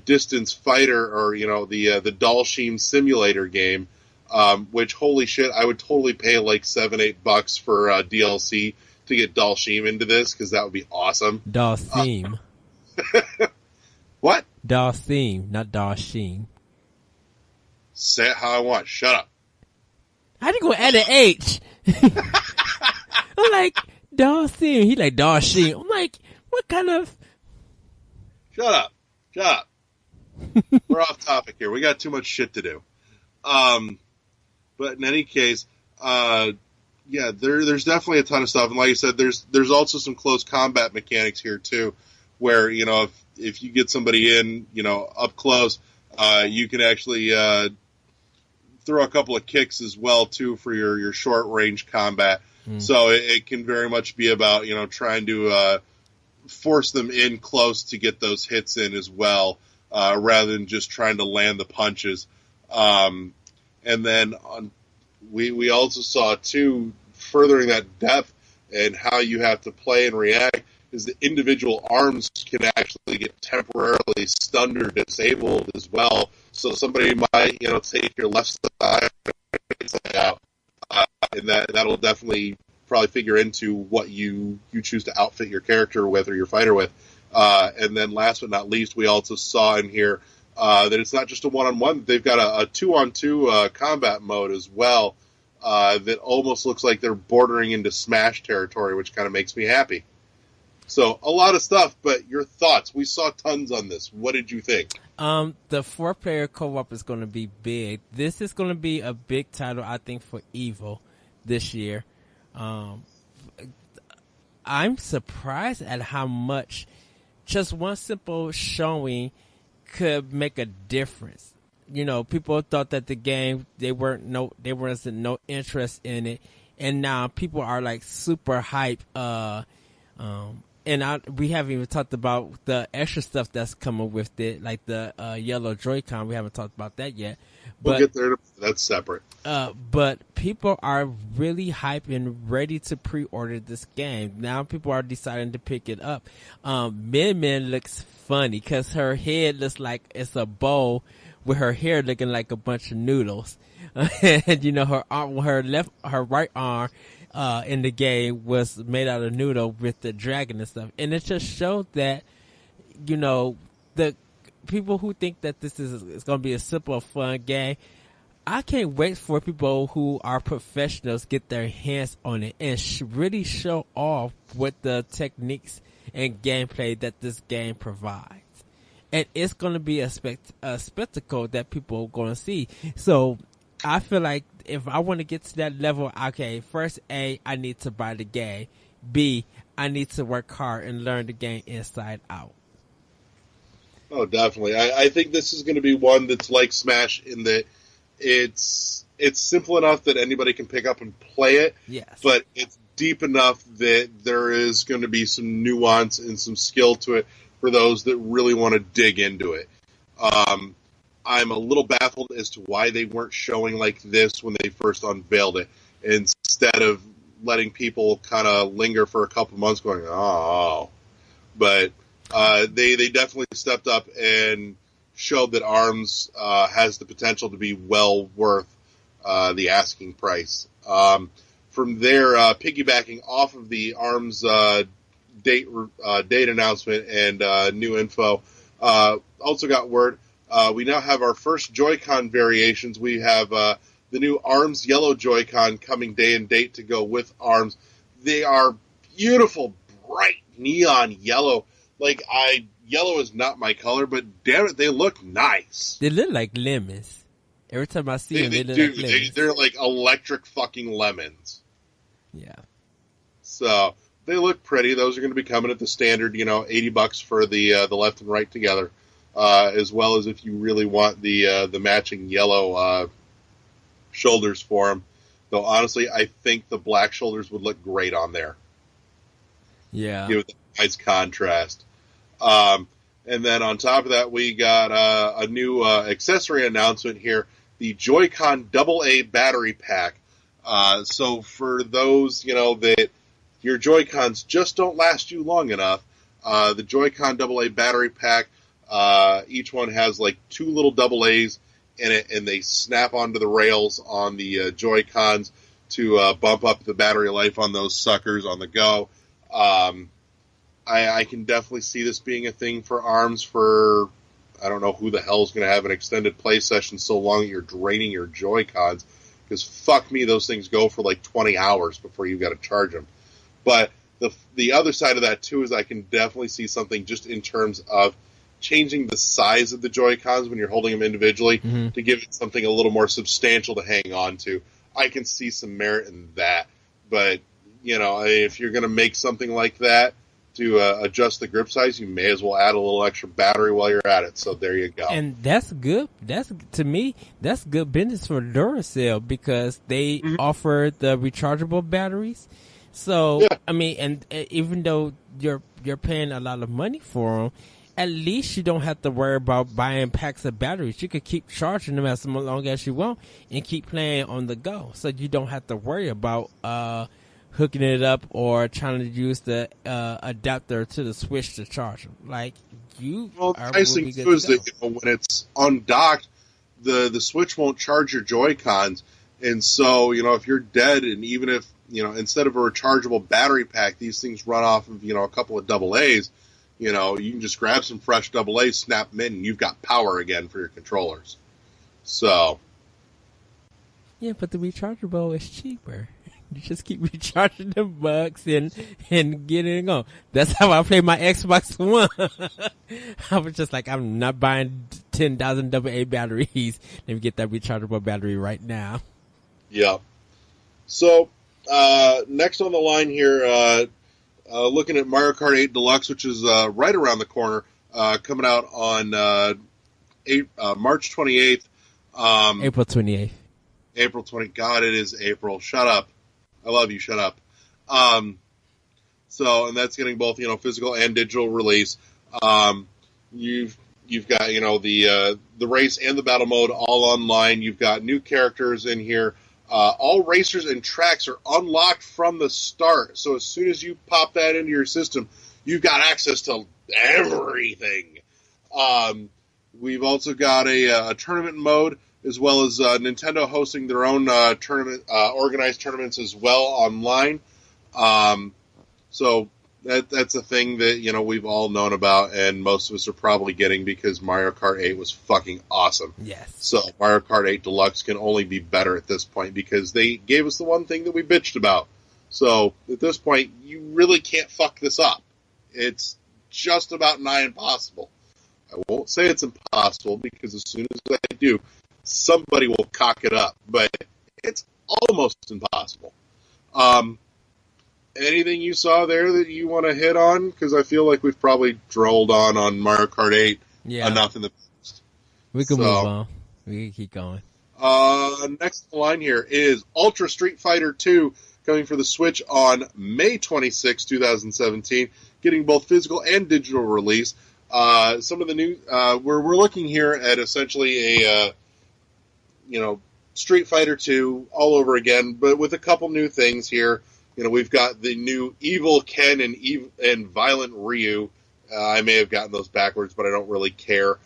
distance fighter or, the Dalshim simulator game, which, holy shit, I would totally pay like $7-8 for DLC to get Dalshim into this, because that would be awesome. Dalshim. What? Dalshim, not Dalshim. Say it how I want. Shut up. How you gonna add an H? I'm like, Dalshim. He like Dalshim. I'm like, what kind of... Shut up. We're off topic here. We got too much shit to do. But in any case, there's definitely a ton of stuff. And like I said, there's also some close combat mechanics here too, where, if you get somebody in, up close, you can actually throw a couple of kicks as well too for your short range combat. So it can very much be about, trying to force them in close to get those hits in as well, rather than just trying to land the punches. And then we also saw, too, furthering that depth and how you have to play and react, is the individual arms can actually get temporarily stunned or disabled as well. So somebody might, take your left side out, and that'll definitely probably figure into what you choose to outfit your character with or your fighter with. And then last but not least, we also saw in here that it's not just a one-on-one. They've got a two-on-two combat mode as well, that almost looks like they're bordering into Smash territory, which kind of makes me happy. So a lot of stuff, but your thoughts. We saw tons on this. What did you think? The 4-player co-op is going to be big. This is going to be a big title, I think, for Evo this year. I'm surprised at how much just one simple showing could make a difference. You know, people thought that the game, there wasn't no interest in it, and now people are like super hype. We haven't even talked about the extra stuff that's coming with it, like the yellow Joy-Con. We haven't talked about that yet. We'll get there. That's separate. But people are really hyped and ready to pre-order this game. Now people are deciding to pick it up. Min Min looks funny because her head looks like it's a bowl with her hair looking like a bunch of noodles. And you know, her right arm in the game was made out of noodle with the dragon and stuff. And it just showed that, you know, the people who think that this is going to be a simple, fun game, I can't wait for people who are professionals get their hands on it and really show off what the techniques and gameplay that this game provides. And it's going to be a spectacle that people are going to see. So I feel like if I want to get to that level, okay, first, A, I need to buy the game. B, I need to work hard and learn the game inside out. Oh, definitely. I think this is going to be one that's like Smash in that it's simple enough that anybody can pick up and play it. Yes. But it's deep enough that there is going to be some nuance and some skill to it for those that really want to dig into it. I'm a little baffled as to why they weren't showing like this when they first unveiled it, instead of letting people kind of linger for a couple months going, oh. But they definitely stepped up and showed that ARMS has the potential to be well worth the asking price. From there, piggybacking off of the ARMS date announcement and new info, also got word we now have our first Joy-Con variations. We have the new ARMS yellow Joy-Con coming day and date to go with ARMS. They are beautiful, bright neon yellow. Yellow is not my color, but damn it, they look nice. They look like lemons. Every time I see them, they look like lemons. They're like electric fucking lemons. Yeah. So they look pretty. Those are going to be coming at the standard, $80 for the left and right together, as well as if you really want the matching yellow shoulders for them. Though honestly, I think the black shoulders would look great on there. Yeah. Give it a nice contrast. And then on top of that, we got a new accessory announcement here, the Joy-Con AA battery pack. So for those, that your Joy-Cons just don't last you long enough, the Joy-Con AA battery pack, each one has like 2 little AA's in it, and they snap onto the rails on the Joy-Cons to bump up the battery life on those suckers on the go. I can definitely see this being a thing for ARMS for, I don't know who the hell is going to have an extended play session so long that you're draining your Joy-Cons, because fuck me, those things go for like 20 hours before you've got to charge them. But the other side of that, too, is I can definitely see something just in terms of changing the size of the Joy-Cons when you're holding them individually to give it something a little more substantial to hang on to. I can see some merit in that. But, if you're going to make something like that, to adjust the grip size, you may as well add a little extra battery while you're at it. So there you go. And that's good. To me, that's good business for Duracell because they offer the rechargeable batteries. So, yeah. I mean, and even though you're paying a lot of money for them, at least you don't have to worry about buying packs of batteries. You could keep charging them as long as you want and keep playing on the go. So you don't have to worry about hooking it up or trying to use the adapter to the Switch to charge them. The nice thing too is that when it's undocked, the Switch won't charge your Joy-Cons, and so if you're dead, and even if instead of a rechargeable battery pack, these things run off of a couple of AA's, you can just grab some fresh AA's, snap them in, and you've got power again for your controllers. So yeah, but the rechargeable is cheaper. You just keep recharging them bucks and getting it on. That's how I play my Xbox One. I was just like, I'm not buying 10,000 AA batteries. Let me get that rechargeable battery right now. Yeah. So, next on the line here, looking at Mario Kart 8 Deluxe, which is right around the corner, coming out on March 28th. April 28th. April 20. God, it is April. Shut up. I love you. Shut up. So, and that's getting both, physical and digital release. You've got, the race and the battle mode all online. You've got new characters in here. All racers and tracks are unlocked from the start. So as soon as you pop that into your system, you've got access to everything. We've also got a tournament mode, as well as Nintendo hosting their own organized tournaments as well online. So that's a thing that we've all known about, and most of us are probably getting because Mario Kart 8 was fucking awesome. Yes. So Mario Kart 8 Deluxe can only be better at this point because they gave us the one thing that we bitched about. So at this point, you really can't fuck this up. It's just about nigh impossible. I won't say it's impossible because as soon as I do, somebody will cock it up, but it's almost impossible. Anything you saw there that you want to hit on? Because I feel like we've probably drolled on Mario Kart 8 enough in the past. We can move on. We can keep going. Next in line here is Ultra Street Fighter 2 coming for the Switch on May 26, 2017, getting both physical and digital release. Some of the new, we're looking here at essentially a, Street Fighter 2 all over again, but with a couple new things here. We've got the new Evil Ken and Violent Ryu. I may have gotten those backwards, but I don't really care.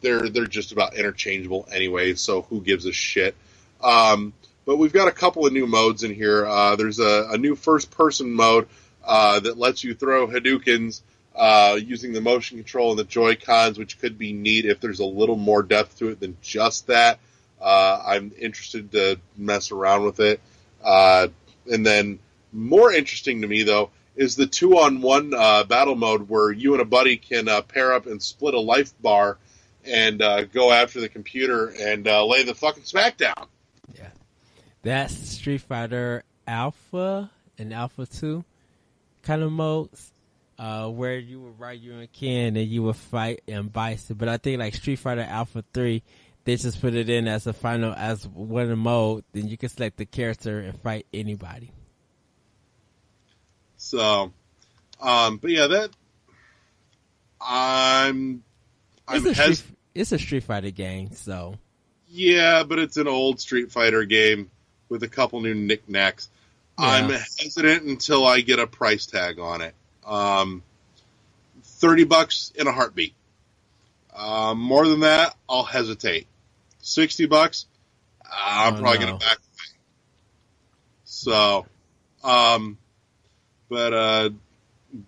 They're just about interchangeable anyway, so who gives a shit? But we've got a couple of new modes in here. There's a new first-person mode that lets you throw Hadoukens using the motion control and the Joy-Cons, which could be neat if there's a little more depth to it than just that. I'm interested to mess around with it. And then more interesting to me, though, is the 2-on-1 battle mode where you and a buddy can pair up and split a life bar and go after the computer and lay the fucking smack down. Yeah. That's Street Fighter Alpha and Alpha 2 kind of modes where you would ride you and Ken and you would fight and Bison. But I think like Street Fighter Alpha 3, they just put it in as as one mode, then you can select the character and fight anybody. So, but yeah, It's a Street Fighter game, so. Yeah, but it's an old Street Fighter game with a couple new knickknacks. Yeah. I'm hesitant until I get a price tag on it. $30 in a heartbeat. More than that, I'll hesitate. $60, I'm probably going to back away. So, but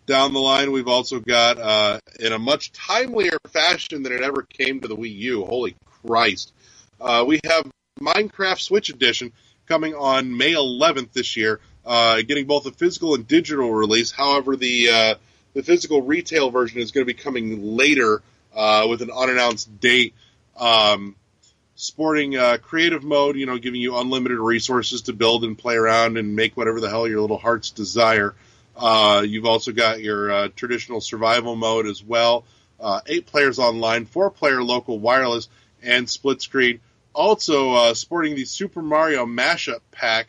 down the line, we've also got, in a much timelier fashion than it ever came to the Wii U, holy Christ, we have Minecraft Switch Edition coming on May 11th this year, getting both a physical and digital release. However, the physical retail version is going to be coming later with an unannounced date. Sporting creative mode, giving you unlimited resources to build and play around and make whatever the hell your little hearts desire. You've also got your traditional survival mode as well. 8 players online, 4-player local wireless, and split screen. Also sporting the Super Mario Mashup Pack.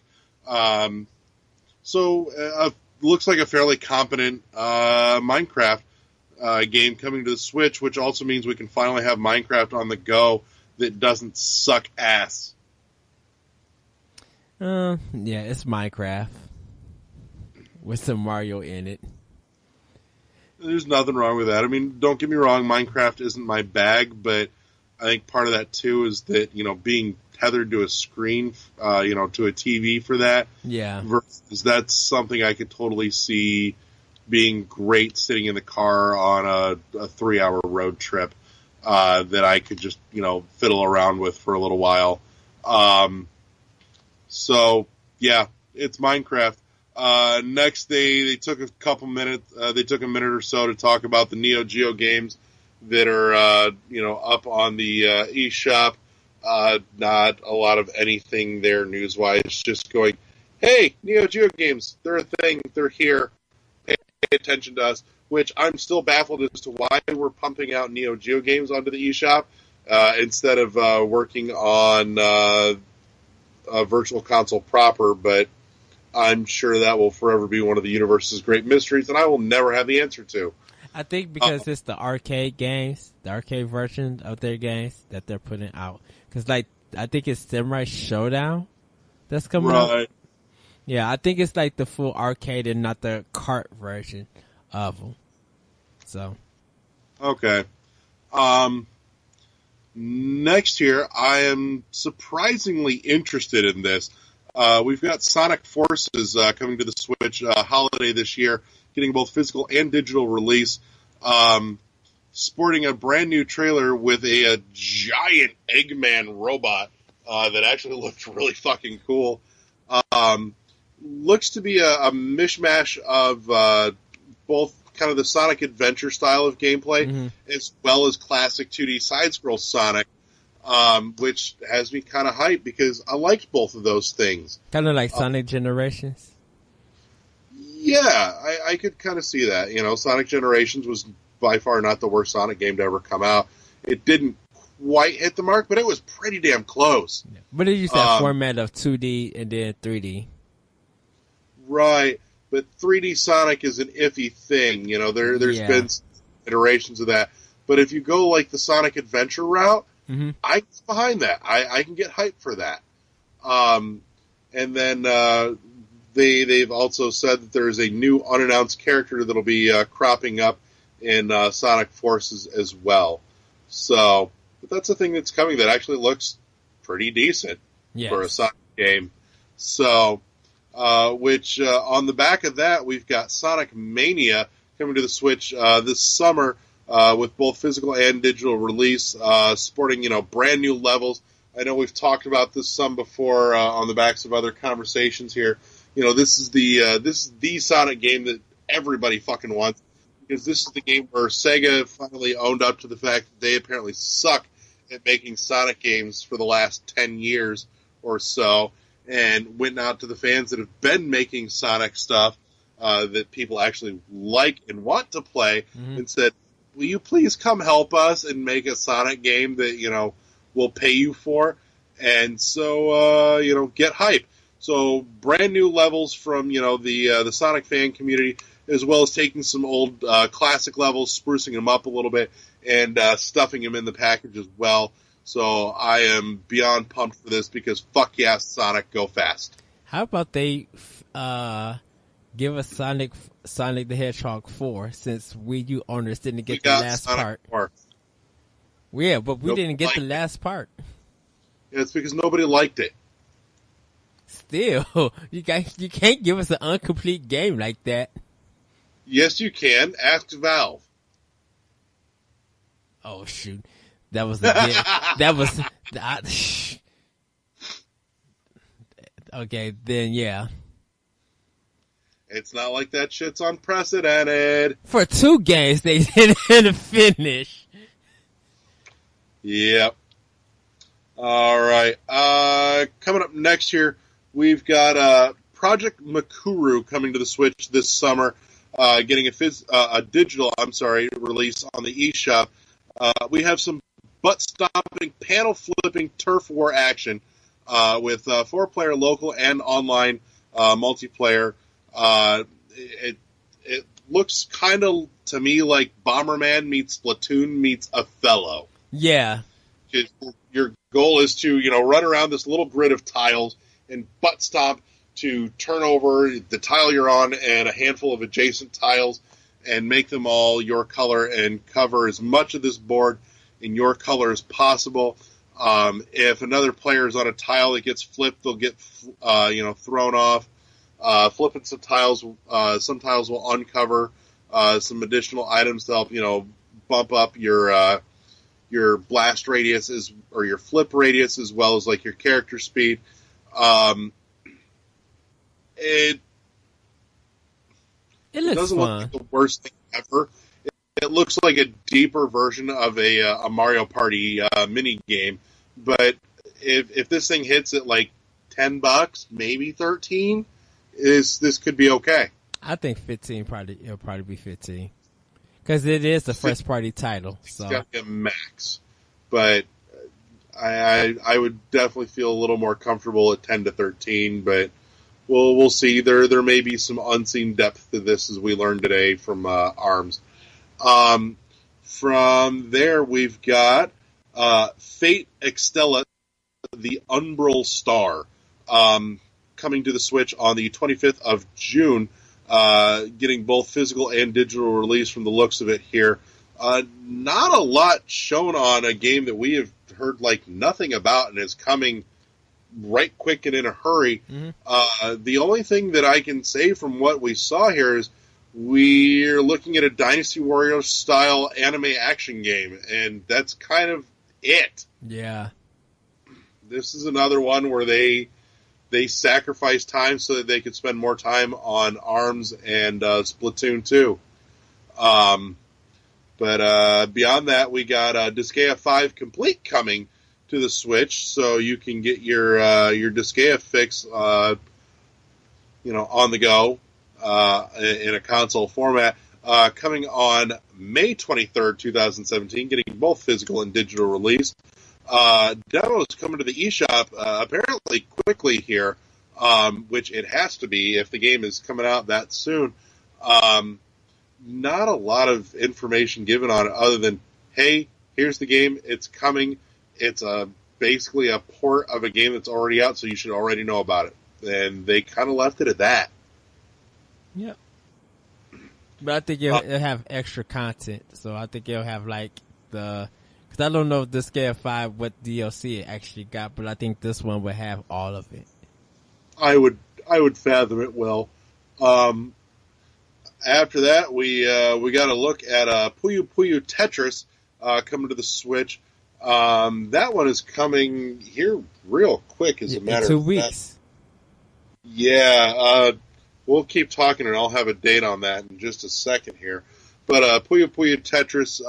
So looks like a fairly competent Minecraft game coming to the Switch, which also means we can finally have Minecraft on the go that doesn't suck ass. Yeah, it's Minecraft with some Mario in it. There's nothing wrong with that. I mean, don't get me wrong, Minecraft isn't my bag, but I think part of that too is that, being tethered to a screen, to a TV for that. Yeah. Versus that's something I could totally see being great sitting in the car on a 3-hour road trip. That I could just, fiddle around with for a little while. So, yeah, it's Minecraft. Next, they took a couple minutes. They took a minute or so to talk about the YuGiOh games that are up on the eShop. Not a lot of anything there news-wise. Just going, hey, YuGiOh games, they're a thing. They're here. Pay attention to us. Which I'm still baffled as to why we're pumping out YuGiOh games onto the eShop instead of working on a virtual console proper. But I'm sure that will forever be one of the universe's great mysteries, and I will never have the answer to. I think because it's the arcade games, the arcade version of their games that they're putting out. Because, like, I think it's Samurai Showdown that's coming out. Yeah, I think it's like the full arcade and not the Kart version of them. So. Okay. Next here, I am surprisingly interested in this. We've got Sonic Forces coming to the Switch holiday this year, getting both physical and digital release, sporting a brand new trailer with a giant Eggman robot that actually looks really fucking cool. Looks to be a mishmash of both kind of the Sonic Adventure style of gameplay as well as classic 2D side-scroll Sonic. Which has me kind of hyped because I liked both of those things. Kind of like Sonic Generations? Yeah, I could kind of see that. Sonic Generations was by far not the worst Sonic game to ever come out. It didn't quite hit the mark, but it was pretty damn close. But it used that format of 2D and then 3D. Right, but 3D Sonic is an iffy thing. There's been iterations of that. But if you go like the Sonic Adventure route, I can get behind that. I can get hyped for that. And then they've also said that there's a new unannounced character that'll be cropping up in Sonic Forces as well. So, but that's a thing that's coming that actually looks pretty decent for a Sonic game. So, which on the back of that, we've got Sonic Mania coming to the Switch this summer. With both physical and digital release, sporting, brand new levels. I know we've talked about this some before on the backs of other conversations here. This is the Sonic game that everybody fucking wants because this is the game where Sega finally owned up to the fact that they apparently suck at making Sonic games for the last 10 years or so, and went out to the fans that have been making Sonic stuff that people actually like and want to play and said, will you please come help us and make a Sonic game that, we'll pay you for? And so, get hype. So brand new levels from, the Sonic fan community, as well as taking some old classic levels, sprucing them up a little bit, and stuffing them in the package as well. So I am beyond pumped for this because fuck yeah, Sonic, go fast. How about they give us Sonic the Hedgehog 4 since Wii U owners didn't get the last Sonic part? 4. Yeah, but we didn't get the liked last part. Yeah, it's because nobody liked it. Still, you can't give us an incomplete game like that. Yes, you can. Ask Valve. Oh shoot, that was a bit. That was. Okay, then yeah. It's not like that shit's unprecedented. For 2 games, they didn't finish. Yep. All right. Coming up next here, we've got Project Makuru coming to the Switch this summer, getting a digital release on the eShop. We have some butt-stomping, panel-flipping turf war action with 4-player local and online multiplayer. It looks kind of to me like Bomberman meets Splatoon meets Othello. Yeah. Your goal is to run around this little grid of tiles and butt stomp to turn over the tile you're on and a handful of adjacent tiles and make them all your color and cover as much of this board in your color as possible. If another player is on a tile that gets flipped, they'll get thrown off. Flipping some tiles will uncover some additional items to help bump up your blast radius or your flip radius as well as like your character speed. It looks doesn't fun. look like the worst thing ever. It looks like a deeper version of a Mario Party mini game. But if this thing hits at like $10, maybe 13, this could be okay. I think 15 it'll probably be 15 because it is the first party title. It's So got to be a max, but I would definitely feel a little more comfortable at 10 to 13. But we'll see. There may be some unseen depth to this, as we learned today from ARMS. From there, we've got Fate Extella, the Umbral Star, coming to the Switch on the 25th of June, getting both physical and digital release from the looks of it here. Not a lot shown on a game that we have heard like nothing about and is coming right quick and in a hurry. Mm-hmm. The only thing that I can say from what we saw here is we're looking at a Dynasty Warriors style anime action game, and that's kind of it. yeah, This is another one where they sacrificed time so that they could spend more time on ARMS and Splatoon 2. But beyond that, we got Disgaea 5 Complete coming to the Switch, so you can get your Disgaea fix, on the go in a console format. Coming on May 23rd, 2017, getting both physical and digital release. Demos coming to the eShop apparently quickly here, which it has to be if the game is coming out that soon. Not a lot of information given on it other than, hey, here's the game, it's coming. It's basically a port of a game that's already out, so you should already know about it. And they kind of left it at that. yeah. But I think it'll have extra content, so I think it'll have like because I don't know if this Disgaea 5 what DLC it actually got, but I think this one will have all of it. I would fathom it well. After that, we got a look at Puyo Puyo Tetris coming to the Switch. That one is coming here real quick, as a matter of 2 fact. weeks. Yeah, we'll keep talking, and I'll have a date on that in just a second here. But Puyo Puyo Tetris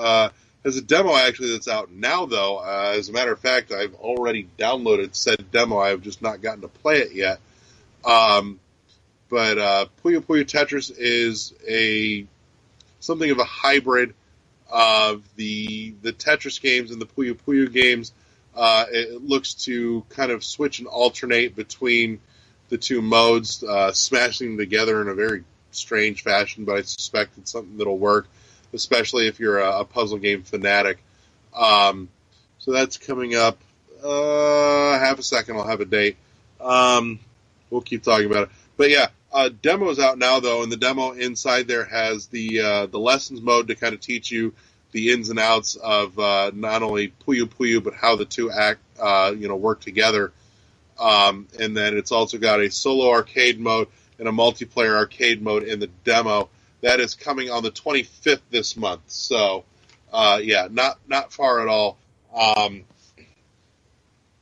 has a demo, actually, that's out now, though. As a matter of fact, I've already downloaded said demo. I have just not gotten to play it yet. But Puyo Puyo Tetris is something of a hybrid of the Tetris games and the Puyo Puyo games. It looks to kind of switch and alternate between the two modes, smashing them together in a very strange fashion, but I suspect it's something that'll work, especially if you're a puzzle game fanatic. So that's coming up. Half a second, I'll have a date. We'll keep talking about it. But yeah, demo's out now, though, and the demo inside there has the lessons mode to kind of teach you the ins and outs of not only Puyo Puyo, but how the two work together. And then it's also got a solo arcade mode and a multiplayer arcade mode in the demo. That is coming on the 25th this month. So, yeah, not far at all.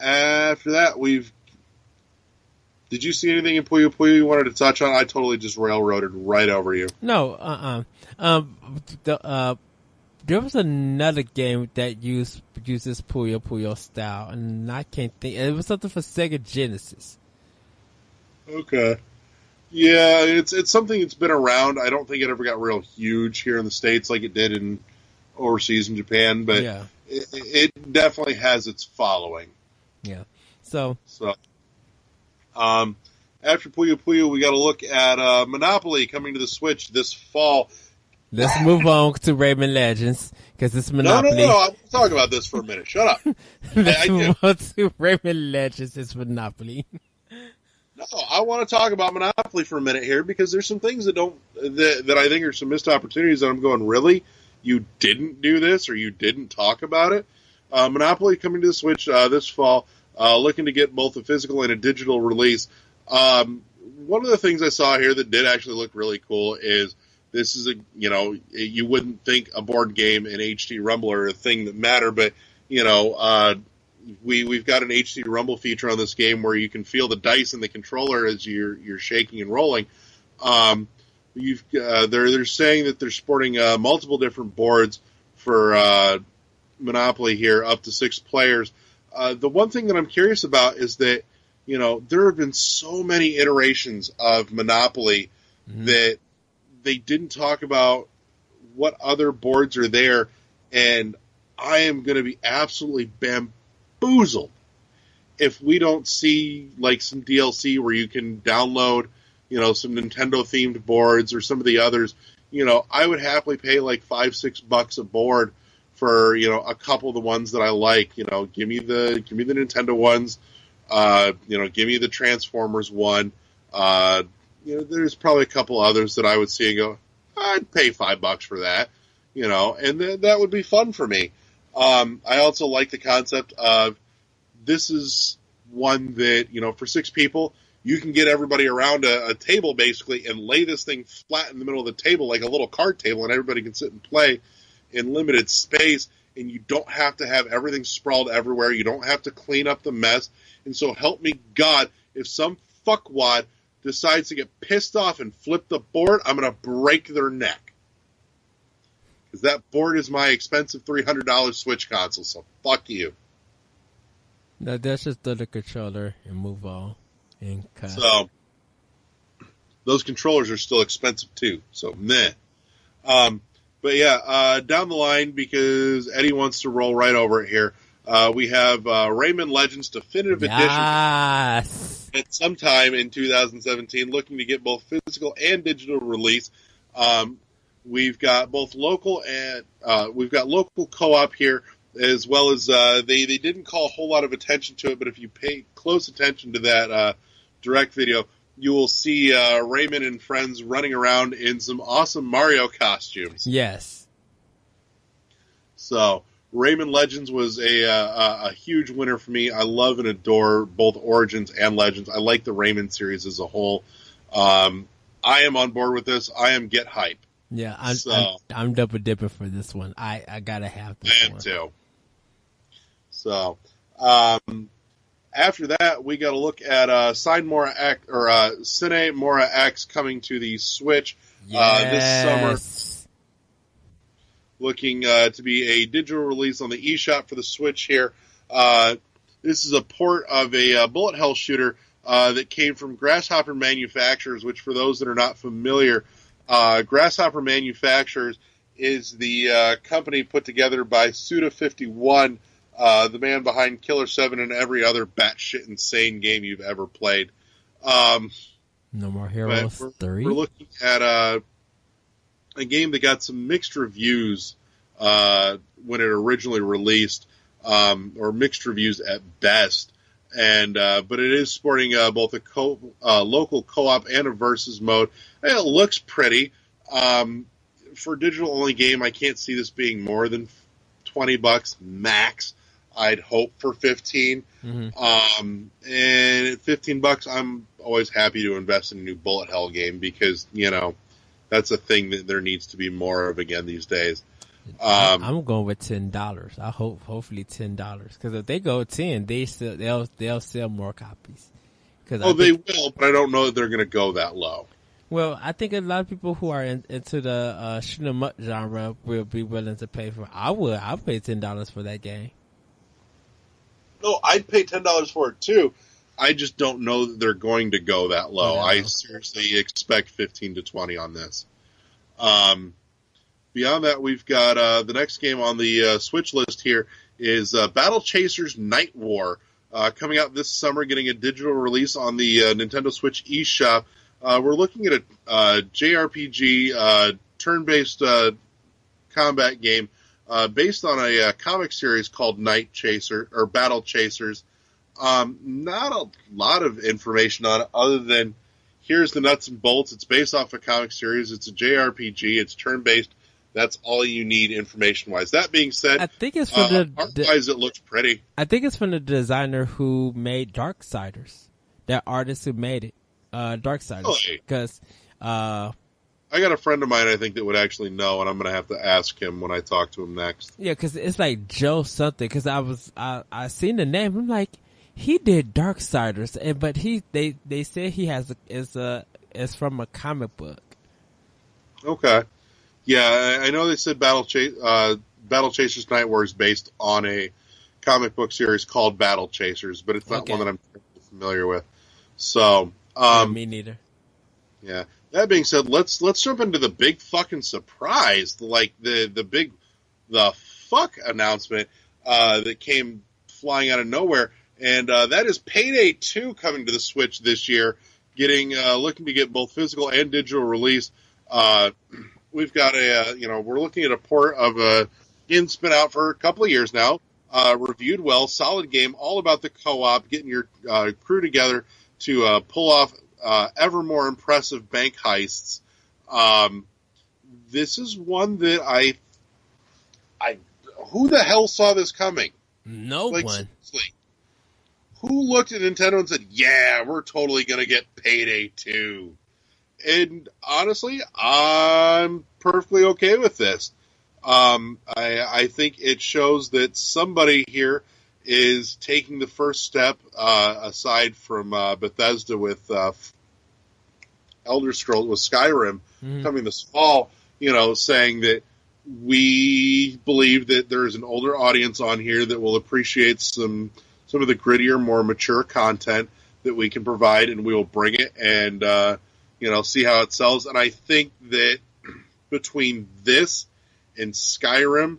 After that, did you see anything in Puyo Puyo you wanted to touch on? I totally just railroaded right over you. No, there was another game that uses Puyo Puyo style, and I can't think. It was something for Sega Genesis. Okay. Yeah, it's something that's been around. I don't think it ever got real huge here in the States like it did in overseas in Japan, but yeah. it definitely has its following. Yeah. So after Puyo Puyo, we got to look at Monopoly coming to the Switch this fall. let's move on to Rayman Legends, because it's Monopoly. No, I'm talking about this for a minute. Shut up. Let's move on to Rayman Legends. It's Monopoly. No, I want to talk about Monopoly for a minute here, because there's some things that I think are some missed opportunities that I'm going, really? You didn't do this, or you didn't talk about it? Monopoly coming to the Switch this fall, looking to get both a physical and a digital release. One of the things I saw here that did actually look really cool is this is you wouldn't think a board game and HD Rumble are a thing that matter, but, we've got an HD Rumble feature on this game where you can feel the dice in the controller as you're shaking and rolling. They're saying that they're sporting multiple different boards for Monopoly here, up to 6 players. The one thing that I'm curious about is that, there have been so many iterations of Monopoly that they didn't talk about what other boards are there, and I am going to be absolutely bamboozled if we don't see like some DLC where you can download, some Nintendo-themed boards or some of the others. I would happily pay like $5-6 a board for, a couple of the ones that I like. Give me the Nintendo ones. Give me the Transformers one. There's probably a couple others that I would see and go, I'd pay $5 for that. And that would be fun for me. I also like the concept of this is one that, for 6 people, you can get everybody around a table basically and lay this thing flat in the middle of the table like a little card table, and everybody can sit and play in limited space, and you don't have to have everything sprawled everywhere. You don't have to clean up the mess. And so help me God, if some fuckwad decides to get pissed off and flip the board, I'm going to break their neck. Because that board is my expensive $300 Switch console, so fuck you. No, that's just the controller and move on. And cut. So, those controllers are still expensive too, so meh. But yeah, down the line, because Eddie wants to roll right over it here, we have Rayman Legends Definitive Edition at some time in 2017, looking to get both physical and digital release. We've got both local and we've got local co-op here, as well as they didn't call a whole lot of attention to it, but if you pay close attention to that direct video, you will see Raymond and friends running around in some awesome Mario costumes. Yes. So, Rayman Legends was a huge winner for me. I love and adore both Origins and Legends. I like the Rayman series as a whole. I am on board with this. I am get hype. Yeah, I'm double dipping for this one. I gotta have this one. I am too. So, after that, we got to look at Cine Mora X coming to the Switch this summer. Looking to be a digital release on the eShop for the Switch here. This is a port of a bullet hell shooter that came from Grasshopper Manufacturers, which for those that are not familiar, Grasshopper Manufacturers is the company put together by Suda51, the man behind Killer 7 and every other batshit insane game you've ever played. No More Heroes 3? We're looking at a game that got some mixed reviews when it originally released, or mixed reviews at best. But it is sporting both a local co-op and a versus mode. And it looks pretty. For a digital-only game, I can't see this being more than $20 max. I'd hope for 15. Mm-hmm. And at $15, I'm always happy to invest in a new bullet hell game because, that's a thing that there needs to be more of again these days. I'm going with $10. I hopefully $10 because if they go 10, they'll sell more copies. They will, but I don't know that they're going to go that low. Well, I think a lot of people who are into the shoot 'em up genre will be willing to pay for it. I'll pay $10 for that game. No, I'd pay $10 for it too. I just don't know that they're going to go that low. I seriously expect 15 to 20 on this. Beyond that, we've got the next game on the Switch list here is Battle Chasers Night War, coming out this summer, getting a digital release on the Nintendo Switch eShop. We're looking at a JRPG turn-based combat game based on a comic series called Night Chaser or Battle Chasers. Not a lot of information on it other than here's the nuts and bolts. It's based off a comic series. It's a JRPG. It's turn-based. That's all you need information-wise. That being said, I think it's from art-wise, it looks pretty. I think it's from the designer who made Darksiders. That artist who made it, Darksiders. Because I I got a friend of mine I think that would actually know, and I'm going to have to ask him when I talk to him next. Yeah, because it's like Joe something. Because I seen the name. I'm like, he did Darksiders, but they said he is from a comic book. Okay. Yeah, I know they said Battle Chasers Night War is based on a comic book series called Battle Chasers, but it's not one that I'm familiar with. So, me neither. Yeah. That being said, let's jump into the big fucking surprise, like the fuck announcement that came flying out of nowhere, and that is Payday 2 coming to the Switch this year, looking to get both physical and digital release. We've got we're looking at a port of a game that's been out for a couple of years now, reviewed well, solid game, all about the co-op, getting your crew together to pull off ever more impressive bank heists. This is one that I who the hell saw this coming? No one. Seriously. Who looked at Nintendo and said, yeah, we're totally going to get Payday 2? And honestly, I'm perfectly okay with this. I think it shows that somebody here is taking the first step, aside from Bethesda with Elder Scrolls, with Skyrim coming this fall, saying that we believe that there's an older audience on here that will appreciate some of the grittier, more mature content that we can provide, and we will bring it and see how it sells. And I think that between this and Skyrim,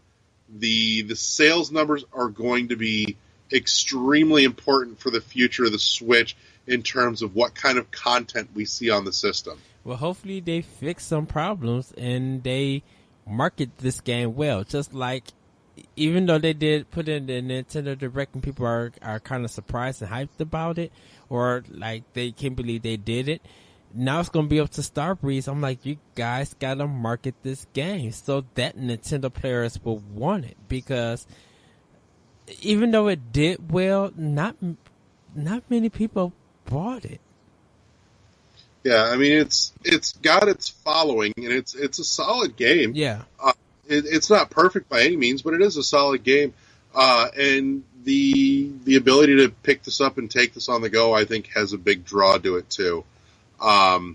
the sales numbers are going to be extremely important for the future of the Switch in terms of what kind of content we see on the system. Well, hopefully they fix some problems and they market this game well. Just like, even though they did put in the Nintendo Direct and people are kind of surprised and hyped about it, or like they can't believe they did it, now it's going to be up to Starbreeze. I'm like, you guys got to market this game so that Nintendo players will want it, because even though it did well, not many people bought it. Yeah, I mean, it's got its following, and it's a solid game. Yeah. It's not perfect by any means, but it is a solid game. And the ability to pick this up and take this on the go, I think, has a big draw to it too. But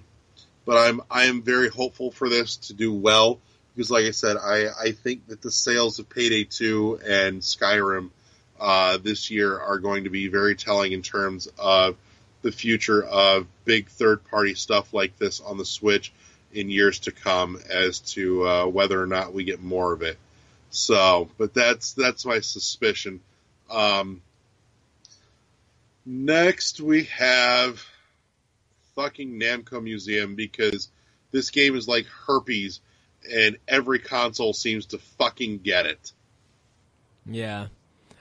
I am very hopeful for this to do well, because like I said, I think that the sales of Payday 2 and Skyrim this year are going to be very telling in terms of the future of big third-party stuff like this on the Switch in years to come, as to whether or not we get more of it. So, but that's my suspicion. Next we have fucking Namco Museum, because this game is like herpes and every console seems to fucking get it. Yeah.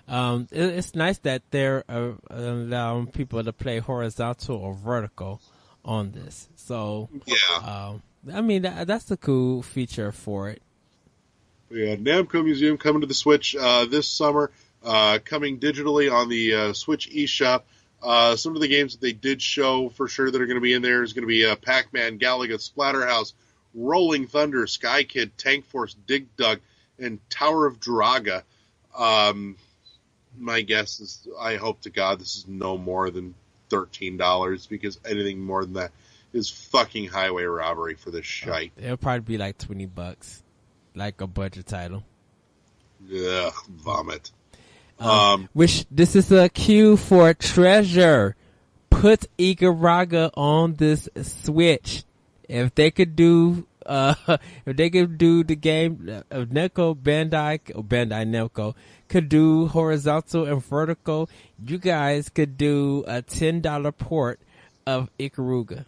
It's nice that they're allowing people to play horizontal or vertical on this. So, yeah. I mean, that's a cool feature for it. Yeah, Namco Museum coming to the Switch this summer, coming digitally on the Switch eShop. Some of the games that they did show for sure that are going to be in there is going to be Pac-Man, Galaga, Splatterhouse, Rolling Thunder, Sky Kid, Tank Force, Dig Dug, and Tower of Draga. My guess is, I hope to God this is no more than $13, because anything more than that is fucking highway robbery for this shite. It'll probably be like $20, like a budget title. Ugh, vomit. Which this is a cue for Treasure. Put Ikaruga on this Switch. If they could do the game of Bandai Namco could do horizontal and vertical, you guys could do a $10 port of Ikaruga.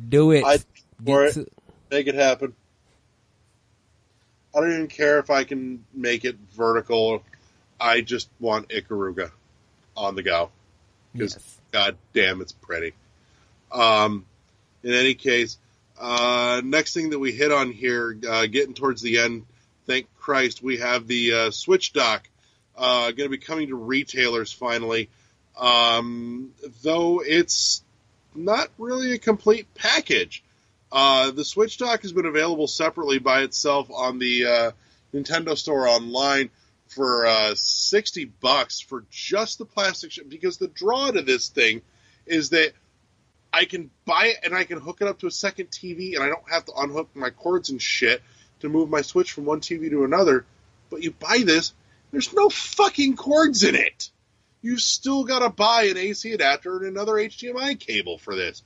Do it. Make it happen. I don't even care if I can make it vertical. I just want Ikaruga on the go, because God damn, it's pretty. In any case, next thing that we hit on here, getting towards the end, thank Christ, we have the Switch dock going to be coming to retailers finally. Though it's not really a complete package. The Switch dock has been available separately by itself on the Nintendo Store online for $60 for just the plastic ship. Because the draw to this thing is that I can buy it and I can hook it up to a second TV, and I don't have to unhook my cords and shit to move my Switch from one TV to another. But you buy this, there's no fucking cords in it. You've still got to buy an AC adapter and another HDMI cable for this.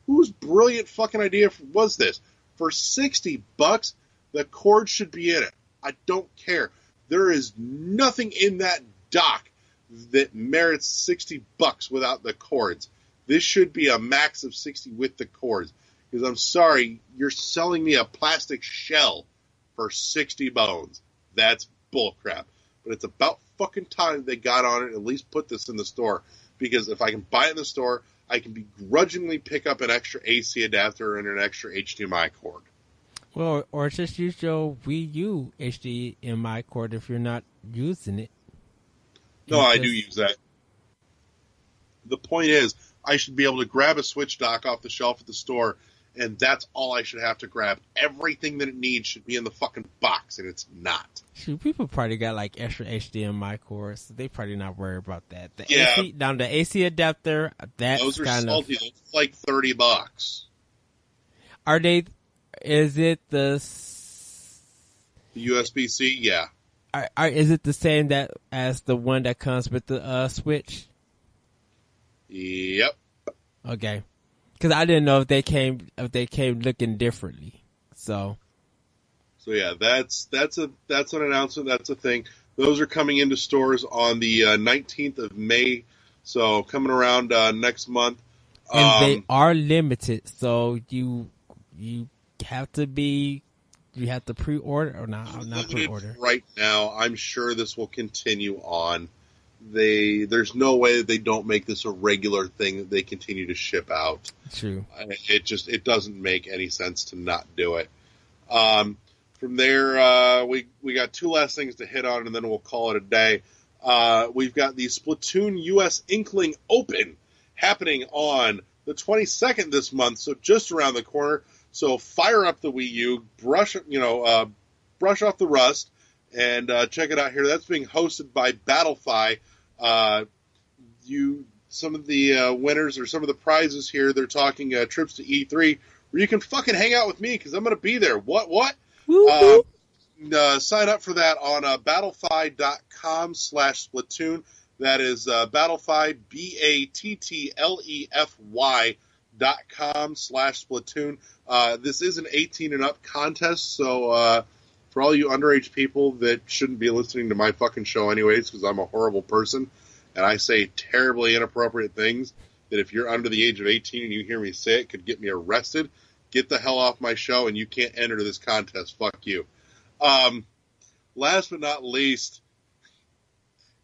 Whose brilliant fucking idea was this? For $60, the cord should be in it. I don't care. There is nothing in that dock that merits $60 without the cords. This should be a max of 60 with the cords. Because I'm sorry, you're selling me a plastic shell for 60 bones. That's bullcrap. But it's about fucking time they got on it and at least put this in the store. Because if I can buy it in the store, I can begrudgingly pick up an extra AC adapter and an extra HDMI cord. Well, or just use your Wii U HDMI cord if you're not using it. No, I do use that. The point is, I should be able to grab a Switch dock off the shelf at the store, and that's all I should have to grab. Everything that it needs should be in the fucking box, and it's not. Shoot, people probably got like extra HDMI cords. So they probably not worried about that. The AC adapter, that's those are kind salty. Those are like $30. Are they? Is it the USB-C? Yeah. Is it the same as the one that comes with the Switch? Yep. Okay. Because I didn't know if they came looking differently. So yeah, that's an announcement. That's a thing. Those are coming into stores on the 19th of May. So coming around next month. And they are limited. So you have to pre-order or not pre-order right now. I'm sure this will continue on. There's no way that they don't make this a regular thing that they continue to ship out. True. It doesn't make any sense to not do it. From there, we got two last things to hit on, and then we'll call it a day. We've got the Splatoon US Inkling Open happening on the 22nd this month, so just around the corner. So fire up the Wii U, brush off the rust, and check it out here. That's being hosted by Battlefy. Some of the winners or some of the prizes here, they're talking trips to E3, where you can fucking hang out with me because I'm going to be there. What? Sign up for that on battlefy.com/Splatoon. That is Battlefy, BATTLEFY.com/Splatoon. This is an 18 and up contest, so for all you underage people that shouldn't be listening to my fucking show anyways, because I'm a horrible person, and I say terribly inappropriate things that if you're under the age of 18 and you hear me say it could get me arrested, get the hell off my show and you can't enter this contest. Fuck you. Last but not least,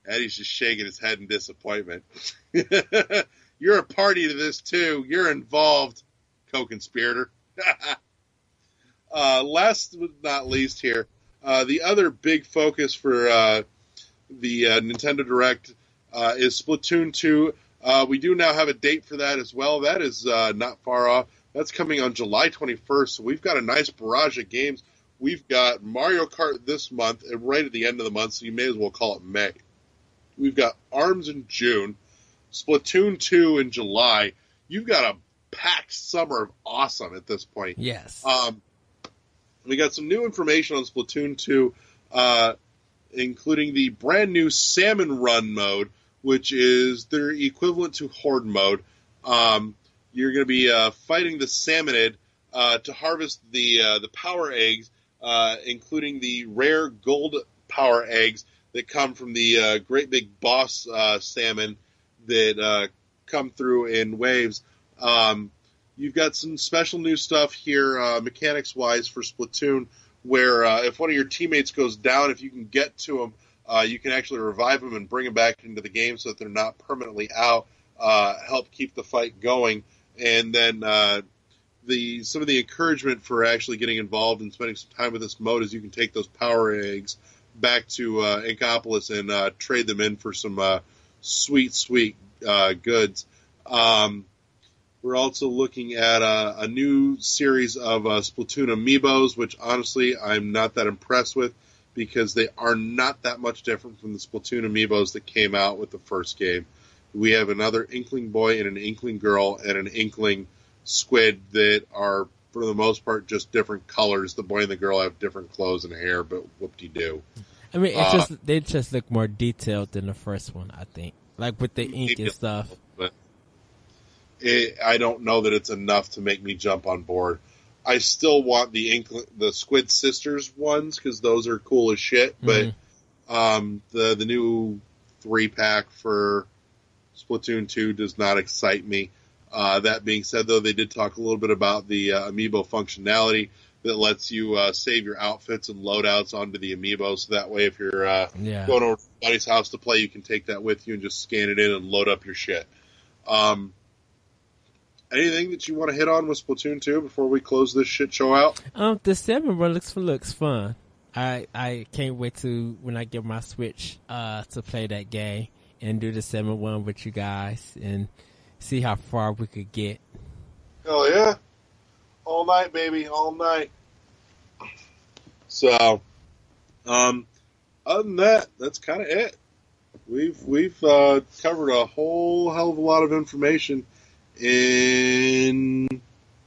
Eddie's just shaking his head in disappointment. You're a party to this too. You're involved, co-conspirator. Last but not least here, the other big focus for the Nintendo Direct is Splatoon 2. We do now have a date for that as well. That is not far off. That's coming on July 21st, so we've got a nice barrage of games. We've got Mario Kart this month, right at the end of the month, so you may as well call it May. We've got ARMS in June, Splatoon 2 in July. You've got a packed summer of awesome at this point. Yes. We got some new information on Splatoon 2, including the brand new Salmon Run mode, which is their equivalent to Horde mode. You're going to be fighting the Salmonid to harvest the power eggs, including the rare gold power eggs that come from the great big boss salmon that come through in waves. You've got some special new stuff here, mechanics-wise, for Splatoon, where if one of your teammates goes down, if you can get to them, you can actually revive them and bring them back into the game so that they're not permanently out, help keep the fight going. And then some of the encouragement for actually getting involved and spending some time with this mode is you can take those power eggs back to Inkopolis and trade them in for some sweet goods. We're We're also looking at a new series of Splatoon Amiibos, which honestly I'm not that impressed with because they are not that much different from the Splatoon Amiibos that came out with the first game. We have another Inkling Boy and an Inkling Girl and an Inkling Squid that are, for the most part, just different colors. The boy and the girl have different clothes and hair, but whoop-de-doo. I mean, they just look more detailed than the first one, I think. Like with the ink and stuff. But I don't know that it's enough to make me jump on board. I still want the Squid Sisters ones because those are cool as shit. But the new 3-pack for Splatoon 2 does not excite me. That being said, though, they did talk a little bit about the Amiibo functionality that lets you save your outfits and loadouts onto the Amiibo. So that way, if you're going over to somebody's house to play, you can take that with you and just scan it in and load up your shit. Anything that you want to hit on with Splatoon 2 before we close this shit show out? The 7 one looks fun. I can't wait to when I get my Switch to play that game and do the 7 one with you guys and see how far we could get. Hell yeah. All night, baby. All night. So, other than that, that's kind of it. We've covered a whole hell of a lot of information in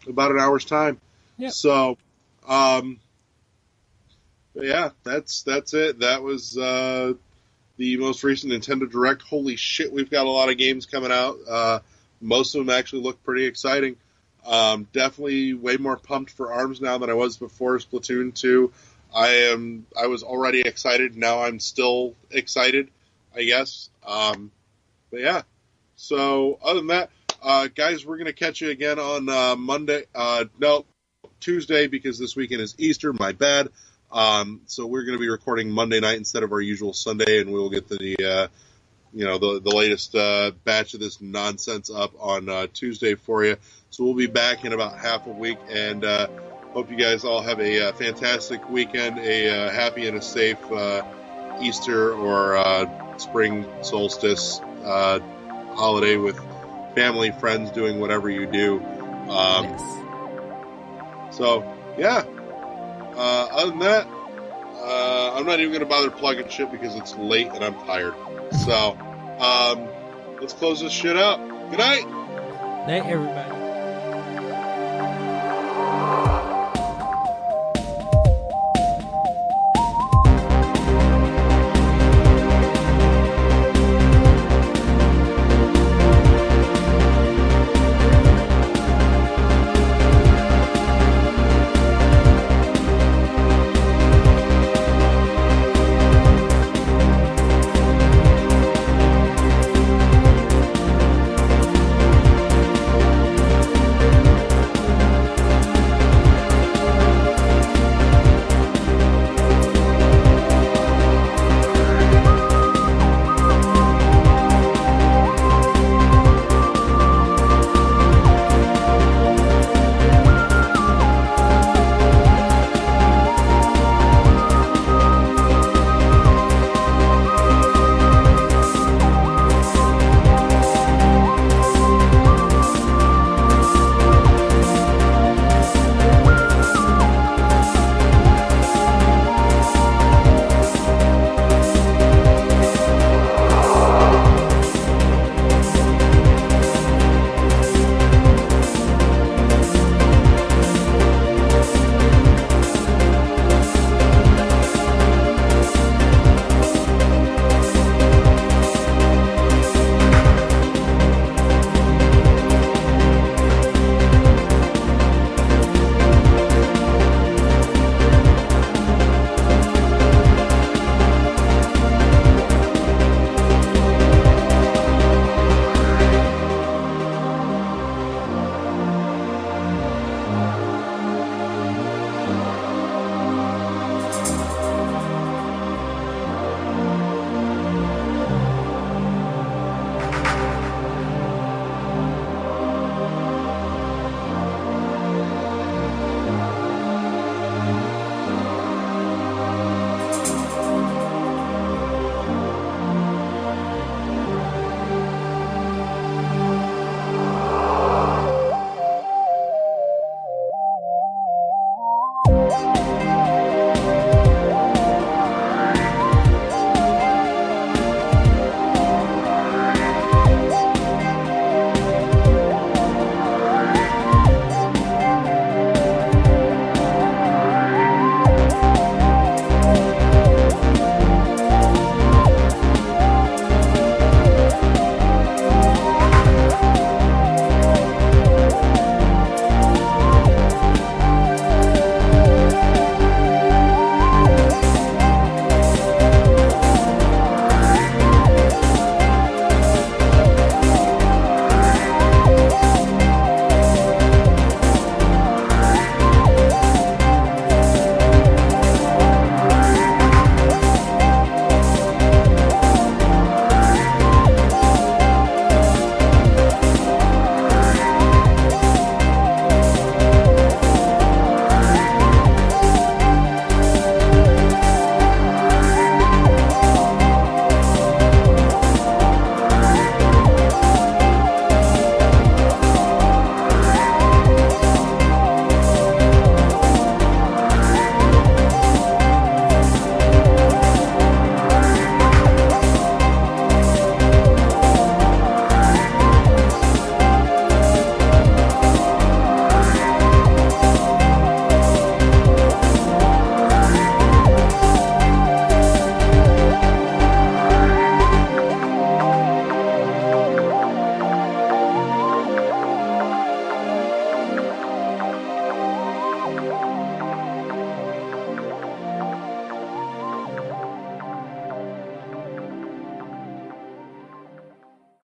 about an hour's time. Yep. So, yeah, that's it. That was the most recent Nintendo Direct. Holy shit, we've got a lot of games coming out. Most of them actually look pretty exciting. Definitely way more pumped for ARMS now than I was before Splatoon 2. I was already excited. Now I'm still excited, I guess. But yeah. So other than that, guys, we're going to catch you again on Monday. No, Tuesday, because this weekend is Easter. My bad. So we're going to be recording Monday night instead of our usual Sunday, and we will get the latest batch of this nonsense up on Tuesday for you. So we'll be back in about half a week, and hope you guys all have a fantastic weekend, a happy and a safe Easter or spring solstice holiday with family, friends, doing whatever you do. Yes. So, yeah. Other than that, I'm not even going to bother plugging shit because it's late and I'm tired. So, let's close this shit out. Good night. Night, everybody.